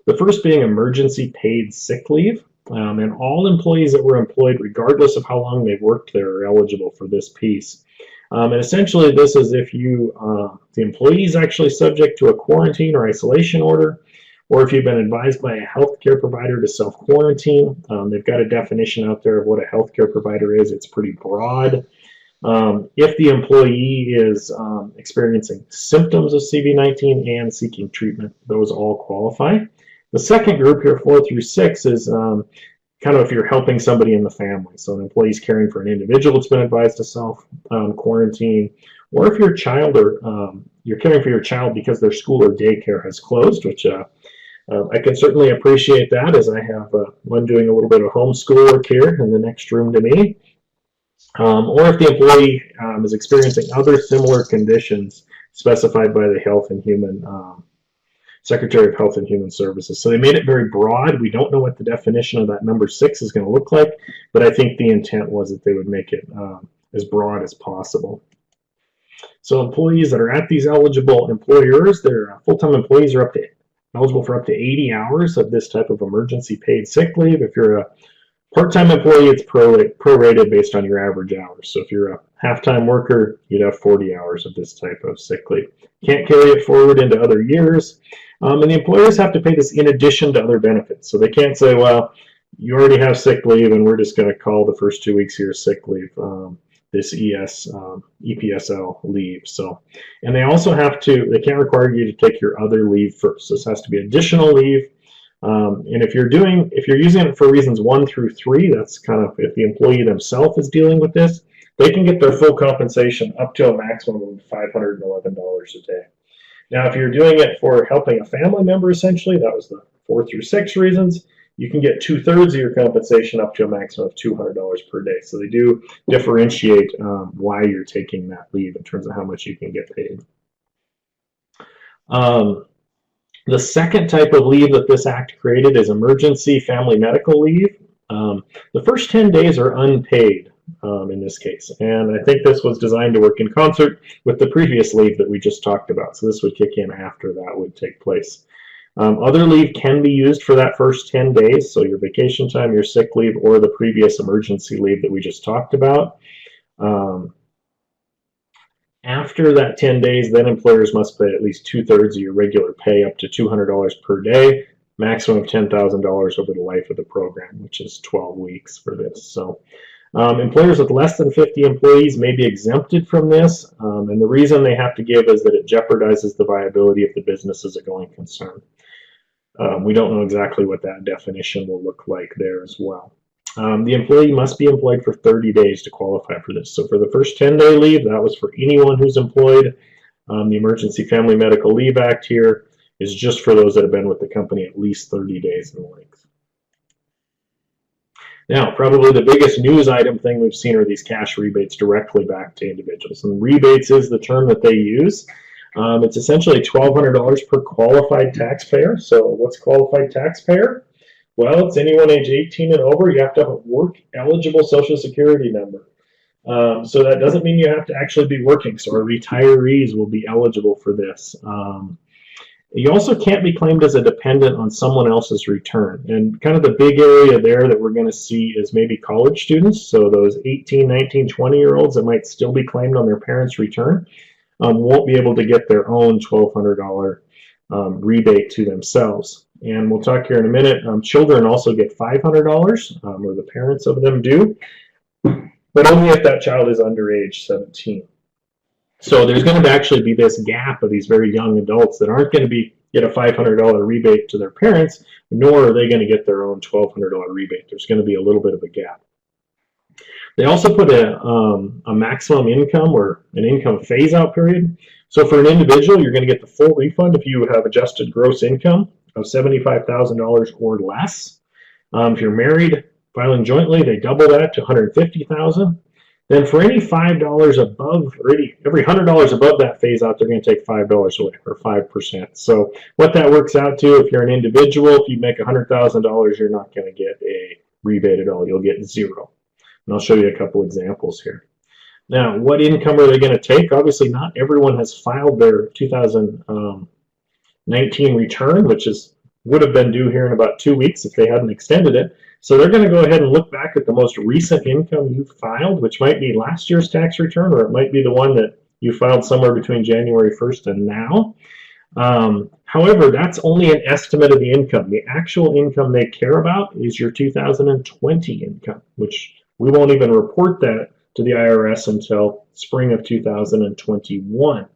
The first being emergency paid sick leave, and all employees that were employed, regardless of how long they've worked there, are eligible for this piece. And essentially this is if the employee is actually subject to a quarantine or isolation order, or if you've been advised by a healthcare provider to self-quarantine. They've got a definition out there of what a healthcare provider is. It's pretty broad. If the employee is experiencing symptoms of CV-19 and seeking treatment, those all qualify. The second group here, 4 through 6, is kind of if you're helping somebody in the family. So an employee's caring for an individual that's been advised to self-quarantine, or if your child or you're caring for your child because their school or daycare has closed, which I can certainly appreciate that, as I have one doing a little bit of homeschool work here in the next room to me. Or if the employee is experiencing other similar conditions specified by the Health and Human Secretary of Health and Human Services. So they made it very broad. We don't know what the definition of that number 6 is going to look like, but I think the intent was that they would make it as broad as possible. So employees that are at these eligible employers, their full-time employees are eligible for up to 80 hours of this type of emergency paid sick leave. If you're a Part-time employee, it's prorated based on your average hours. So if you're a half-time worker, you'd have 40 hours of this type of sick leave. Can't carry it forward into other years. And the employers have to pay this in addition to other benefits. So they can't say, well, you already have sick leave and we're just going to call the first 2 weeks of your sick leave this EPSL leave. So, and they also have to, they can't require you to take your other leave first. This has to be additional leave. And if you're using it for reasons 1 through 3, that's kind of if the employee themselves is dealing with this, they can get their full compensation up to a maximum of $511 a day. Now, if you're doing it for helping a family member, essentially, that was the 4 through 6 reasons, you can get 2/3 of your compensation up to a maximum of $200 per day. So they do differentiate why you're taking that leave in terms of how much you can get paid. The second type of leave that this act created is emergency family medical leave. The first 10 days are unpaid in this case, and I think this was designed to work in concert with the previous leave that we just talked about. So this would kick in after that would take place. Other leave can be used for that first 10 days, so your vacation time, your sick leave, or the previous emergency leave that we just talked about. After that 10 days, then employers must pay at least 2/3 of your regular pay, up to $200 per day, maximum of $10,000 over the life of the program, which is 12 weeks for this. So employers with less than 50 employees may be exempted from this, and the reason they have to give is that it jeopardizes the viability of the business as a going concern. We don't know exactly what that definition will look like there as well. The employee must be employed for 30 days to qualify for this. So for the first 10-day leave, that was for anyone who's employed. The Emergency Family Medical Leave Act here is just for those that have been with the company at least 30 days in length. Now, probably the biggest news item thing we've seen are these cash rebates directly back to individuals. And rebates is the term that they use. It's essentially $1,200 per qualified taxpayer. So what's qualified taxpayer? Well, it's anyone age 18 and over. You have to have a work-eligible Social Security number. So that doesn't mean you have to actually be working. So our retirees will be eligible for this. You also can't be claimed as a dependent on someone else's return. And kind of the big area there that we're going to see is maybe college students. So those 18, 19, 20-year-olds that might still be claimed on their parents' return won't be able to get their own $1,200 rebate to themselves. And we'll talk here in a minute. Children also get $500, or the parents of them do, but only if that child is under age 17. So there's going to actually be this gap of these very young adults that aren't going to get a $500 rebate to their parents, nor are they going to get their own $1,200 rebate. There's going to be a little bit of a gap. They also put a maximum income or an income phase-out period. So for an individual, you're going to get the full refund if you have adjusted gross income of $75,000 or less. If you're married, filing jointly, they double that to $150,000. Then for any $5 above, or every $100 above that phase out, they're going to take $5 away, or 5%. So what that works out to, if you're an individual, if you make $100,000, you're not going to get a rebate at all. You'll get zero. And I'll show you a couple examples here. Now, what income are they going to take? Obviously, not everyone has filed their 2019 return, which would have been due here in about 2 weeks if they hadn't extended it. So they're going to go ahead and look back at the most recent income you filed, which might be last year's tax return, or it might be the one that you filed somewhere between January 1st and now. However, that's only an estimate of the income. The actual income they care about is your 2020 income, which we won't even report that to the IRS until spring of 2021.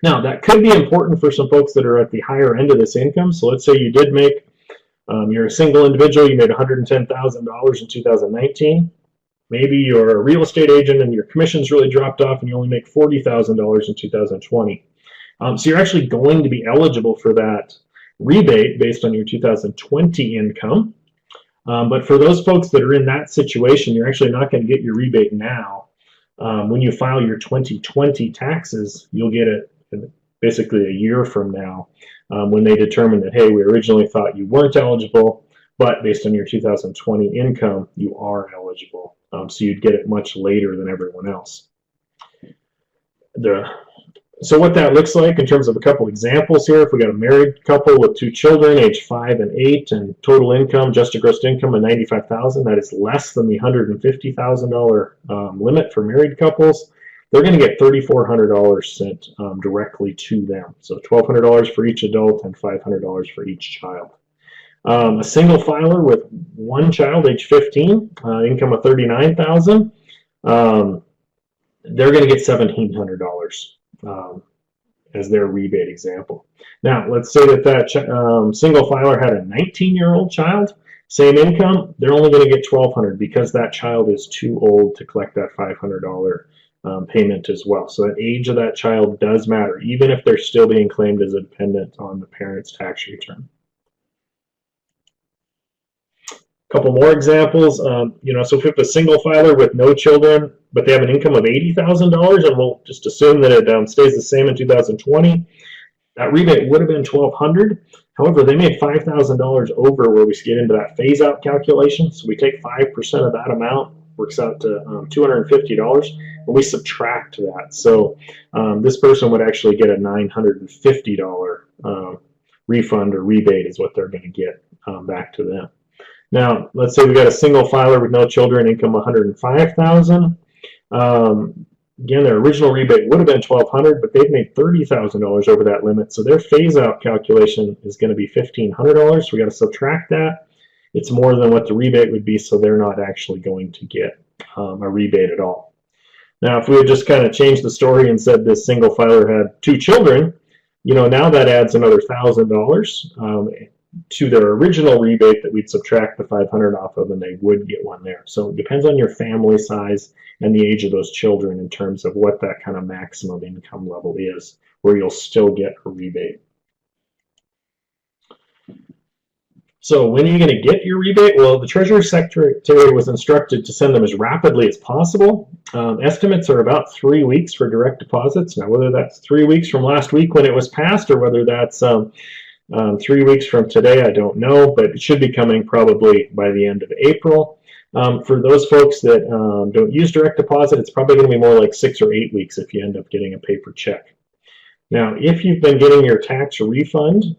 Now, that could be important for some folks that are at the higher end of this income. So let's say you did make, you're a single individual, you made $110,000 in 2019. Maybe you're a real estate agent and your commissions really dropped off and you only make $40,000 in 2020. So you're actually going to be eligible for that rebate based on your 2020 income. But for those folks that are in that situation, you're actually not going to get your rebate now. When you file your 2020 taxes, you'll get it basically a year from now when they determine that, hey, we originally thought you weren't eligible, but based on your 2020 income, you are eligible. So you'd get it much later than everyone else. So what that looks like in terms of a couple examples here, if we got a married couple with 2 children, age 5 and 8, and total income, adjusted gross income of $95,000, that is less than the $150,000 limit for married couples, they're going to get $3,400 sent directly to them. So $1,200 for each adult and $500 for each child. A single filer with 1 child, age 15, income of $39,000, they're going to get $1,700 as their rebate example. Now, let's say that single filer had a 19-year-old child, same income, they're only going to get $1,200 because that child is too old to collect that $500 payment as well. So the age of that child does matter, even if they're still being claimed as a dependent on the parent's tax return. Couple more examples. So if we have a single filer with no children, but they have an income of $80,000, and we'll just assume that it stays the same in 2020, that rebate would have been $1,200. However, they made $5,000 over where we get into that phase-out calculation. So we take 5% of that amount, works out to $250, and we subtract that. So this person would actually get a $950 refund or rebate is what they're going to get back to them. Now, let's say we got a single filer with no children, income $105,000. Again, their original rebate would have been $1,200, but they've made $30,000 over that limit. So their phase-out calculation is going to be $1,500. We got to subtract that. It's more than what the rebate would be, so they're not actually going to get a rebate at all. Now, if we had just kind of changed the story and said this single filer had 2 children, now that adds another $1,000 to their original rebate that we'd subtract the $500 off of, and they would get one there. So it depends on your family size and the age of those children in terms of what that kind of maximum income level is, where you'll still get a rebate. So when are you going to get your rebate? Well, the Treasury Secretary was instructed to send them as rapidly as possible. Estimates are about 3 weeks for direct deposits. Now, whether that's 3 weeks from last week when it was passed, or whether that's 3 weeks from today, I don't know, but it should be coming probably by the end of April. For those folks that don't use direct deposit, it's probably going to be more like 6 or 8 weeks if you end up getting a paper check. Now, if you've been getting your tax refund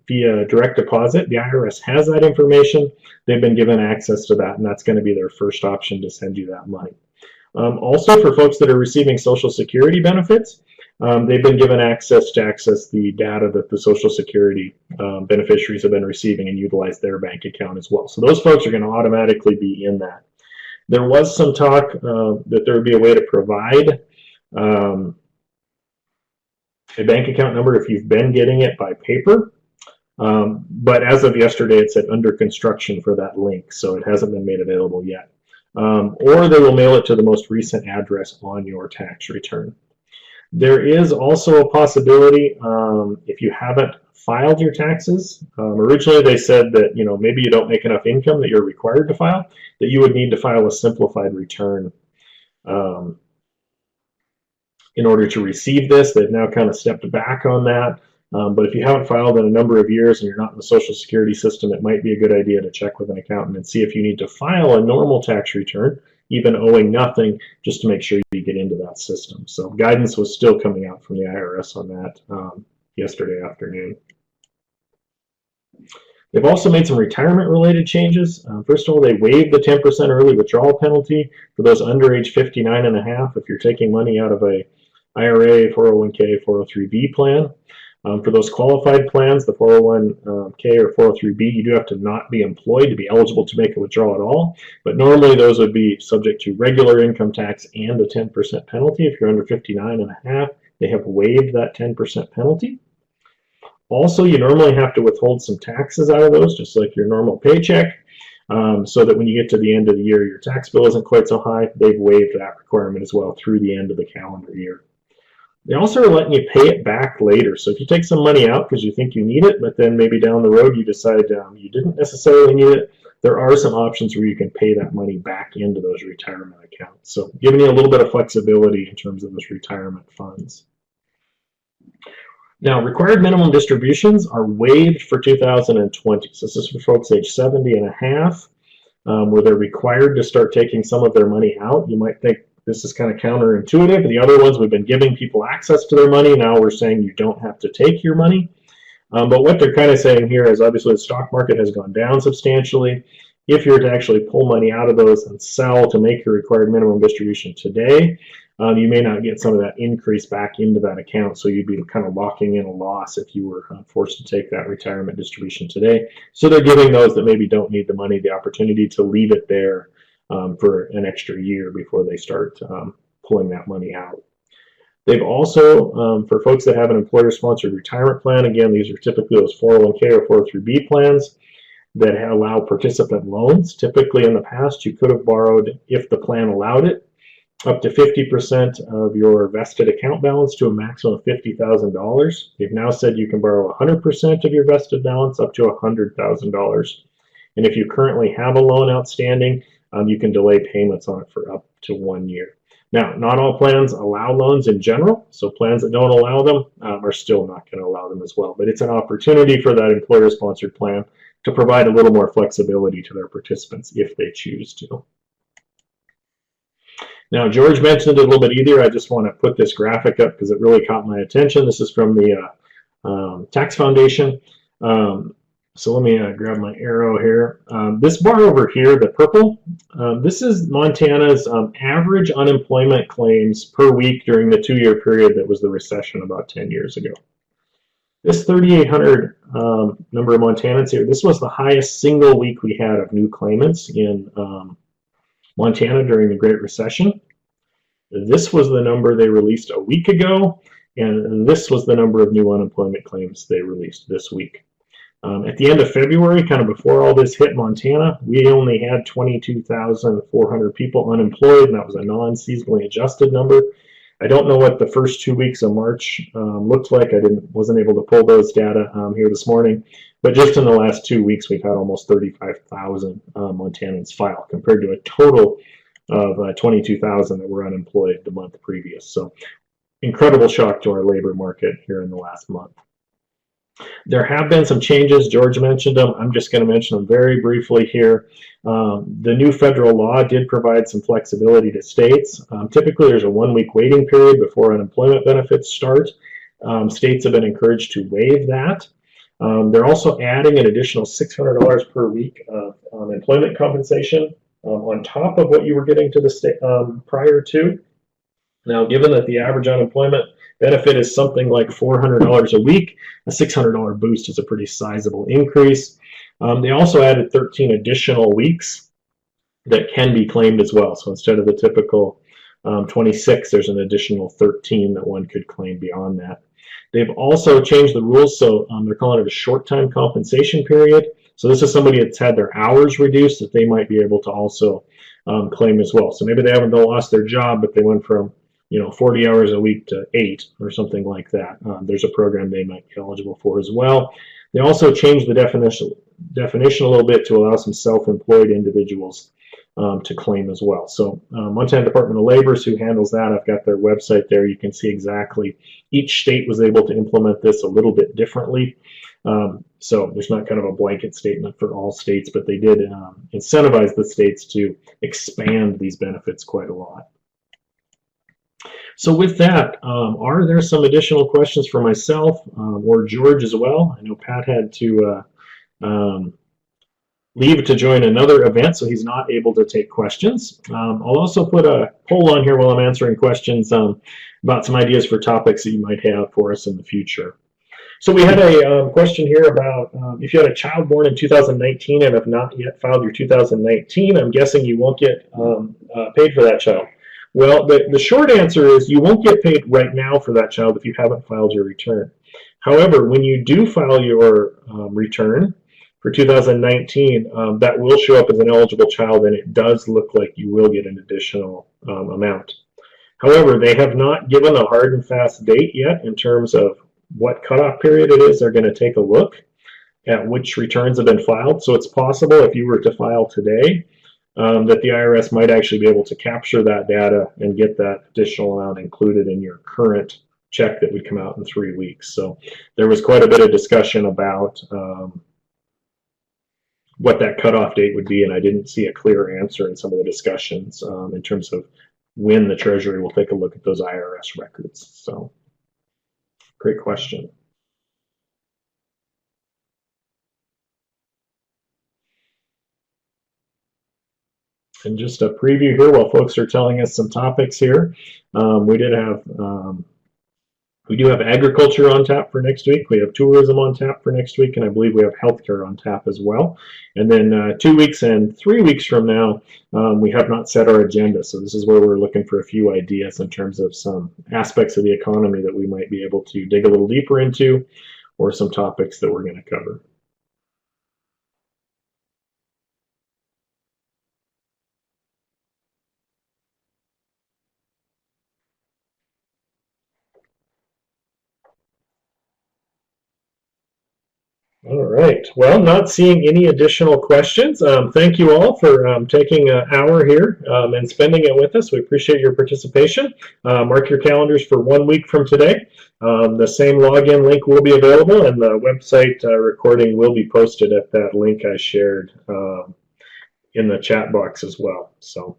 via direct deposit, the IRS has that information. They've been given access to that, and that's going to be their first option to send you that money. Also, for folks that are receiving Social Security benefits, they've been given access to access the data that the Social Security beneficiaries have been receiving and utilize their bank account as well. So those folks are going to automatically be in that. There was some talk that there would be a way to provide a bank account number if you've been getting it by paper. But as of yesterday, it said under construction for that link, so it hasn't been made available yet. Or they will mail it to the most recent address on your tax return. There is also a possibility if you haven't filed your taxes. Originally they said that maybe you don't make enough income that you're required to file, that you would need to file a simplified return in order to receive this. They've now kind of stepped back on that. But if you haven't filed in a number of years and you're not in the Social Security system, it might be a good idea to check with an accountant and see if you need to file a normal tax return, even owing nothing, just to make sure you get into that system. So guidance was still coming out from the IRS on that yesterday afternoon. They've also made some retirement-related changes. First of all, they waived the 10% early withdrawal penalty for those under age 59 and a half if you're taking money out of a IRA, 401k, 403b plan. For those qualified plans, the 401k or 403b, you do have to not be employed to be eligible to make a withdrawal at all. But normally those would be subject to regular income tax and a 10% penalty. If you're under 59 and a half, they have waived that 10% penalty. Also, you normally have to withhold some taxes out of those, just like your normal paycheck, so that when you get to the end of the year, your tax bill isn't quite so high. They've waived that requirement as well through the end of the calendar year. They also are letting you pay it back later. So if you take some money out because you think you need it, but then maybe down the road you decide you didn't necessarily need it, there are some options where you can pay that money back into those retirement accounts. So giving you a little bit of flexibility in terms of those retirement funds. Now, required minimum distributions are waived for 2020. So this is for folks age 70 and a half, where they're required to start taking some of their money out. You might think, this is kind of counterintuitive. The other ones, we've been giving people access to their money. Now we're saying you don't have to take your money. But what they're kind of saying here is obviously the stock market has gone down substantially. If you're to actually pull money out of those and sell to make your required minimum distribution today, you may not get some of that increase back into that account. So you'd be kind of locking in a loss if you were forced to take that retirement distribution today. So they're giving those that maybe don't need the money the opportunity to leave it there for an extra year before they start pulling that money out. They've also, for folks that have an employer-sponsored retirement plan, again, these are typically those 401k or 403b plans that allow participant loans. Typically in the past, you could have borrowed, if the plan allowed it, up to 50% of your vested account balance to a maximum of $50,000. They've now said you can borrow 100% of your vested balance up to $100,000. And if you currently have a loan outstanding, you can delay payments on it for up to 1 year. Now, not all plans allow loans in general, so plans that don't allow them are still not going to allow them as well. But it's an opportunity for that employer-sponsored plan to provide a little more flexibility to their participants if they choose to. Now, George mentioned it a little bit earlier. I just want to put this graphic up because it really caught my attention. This is from the Tax Foundation. So let me grab my arrow here. This bar over here, the purple, this is Montana's average unemployment claims per week during the 2-year period that was the recession about 10 years ago. This 3,800 number of Montanans here, this was the highest single week we had of new claimants in Montana during the Great Recession. This was the number they released a week ago, and this was the number of new unemployment claims they released this week. At the end of February, kind of before all this hit Montana, we only had 22,400 people unemployed, and that was a non-seasonally adjusted number. I don't know what the first 2 weeks of March looked like. I wasn't able to pull those data here this morning, but just in the last 2 weeks, we've had almost 35,000 Montanans file compared to a total of 22,000 that were unemployed the month previous. So incredible shock to our labor market here in the last month. There have been some changes. George mentioned them. I'm just going to mention them very briefly here. The new federal law did provide some flexibility to states. Typically, there's a 1-week waiting period before unemployment benefits start. States have been encouraged to waive that. They're also adding an additional $600 per week of employment compensation on top of what you were getting to the state prior to. Now, given that the average unemployment benefit is something like $400 a week, a $600 boost is a pretty sizable increase. They also added 13 additional weeks that can be claimed as well. So instead of the typical 26, there's an additional 13 that one could claim beyond that. They've also changed the rules, so they're calling it a short-time compensation period. So this is somebody that's had their hours reduced that they might be able to also claim as well. So maybe they haven't lost their job, but they went from 40 hours a week to 8 or something like that. There's a program they might be eligible for as well. They also changed the definition a little bit to allow some self-employed individuals to claim as well. So Montana Department of Labor, who handles that, I've got their website there. You can see exactly each state was able to implement this a little bit differently. So there's not kind of a blanket statement for all states, but they did incentivize the states to expand these benefits quite a lot. So with that, are there some additional questions for myself or George as well? I know Pat had to leave to join another event, so he's not able to take questions. I'll also put a poll on here while I'm answering questions about some ideas for topics that you might have for us in the future. So we had a question here about if you had a child born in 2019 and have not yet filed your 2019, I'm guessing you won't get paid for that child. Well, the short answer is you won't get paid right now for that child if you haven't filed your return. However, when you do file your return for 2019, that will show up as an eligible child, and it does look like you will get an additional amount. However, they have not given a hard and fast date yet in terms of what cutoff period it is. They're going to take a look at which returns have been filed. So it's possible if you were to file today, that the IRS might actually be able to capture that data and get that additional amount included in your current check that would come out in 3 weeks. So there was quite a bit of discussion about what that cutoff date would be, and I didn't see a clear answer in some of the discussions in terms of when the Treasury will take a look at those IRS records. So, great question. And just a preview here while folks are telling us some topics here. We do have agriculture on tap for next week. We have tourism on tap for next week, and I believe we have healthcare on tap as well. And then 2 weeks and 3 weeks from now, we have not set our agenda. So this is where we're looking for a few ideas in terms of some aspects of the economy that we might be able to dig a little deeper into, or some topics that we're going to cover. All right. Well, not seeing any additional questions. Thank you all for taking an hour here and spending it with us. We appreciate your participation. Mark your calendars for 1 week from today. The same login link will be available, and the website recording will be posted at that link I shared in the chat box as well. So,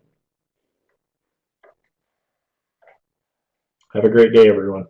have a great day, everyone.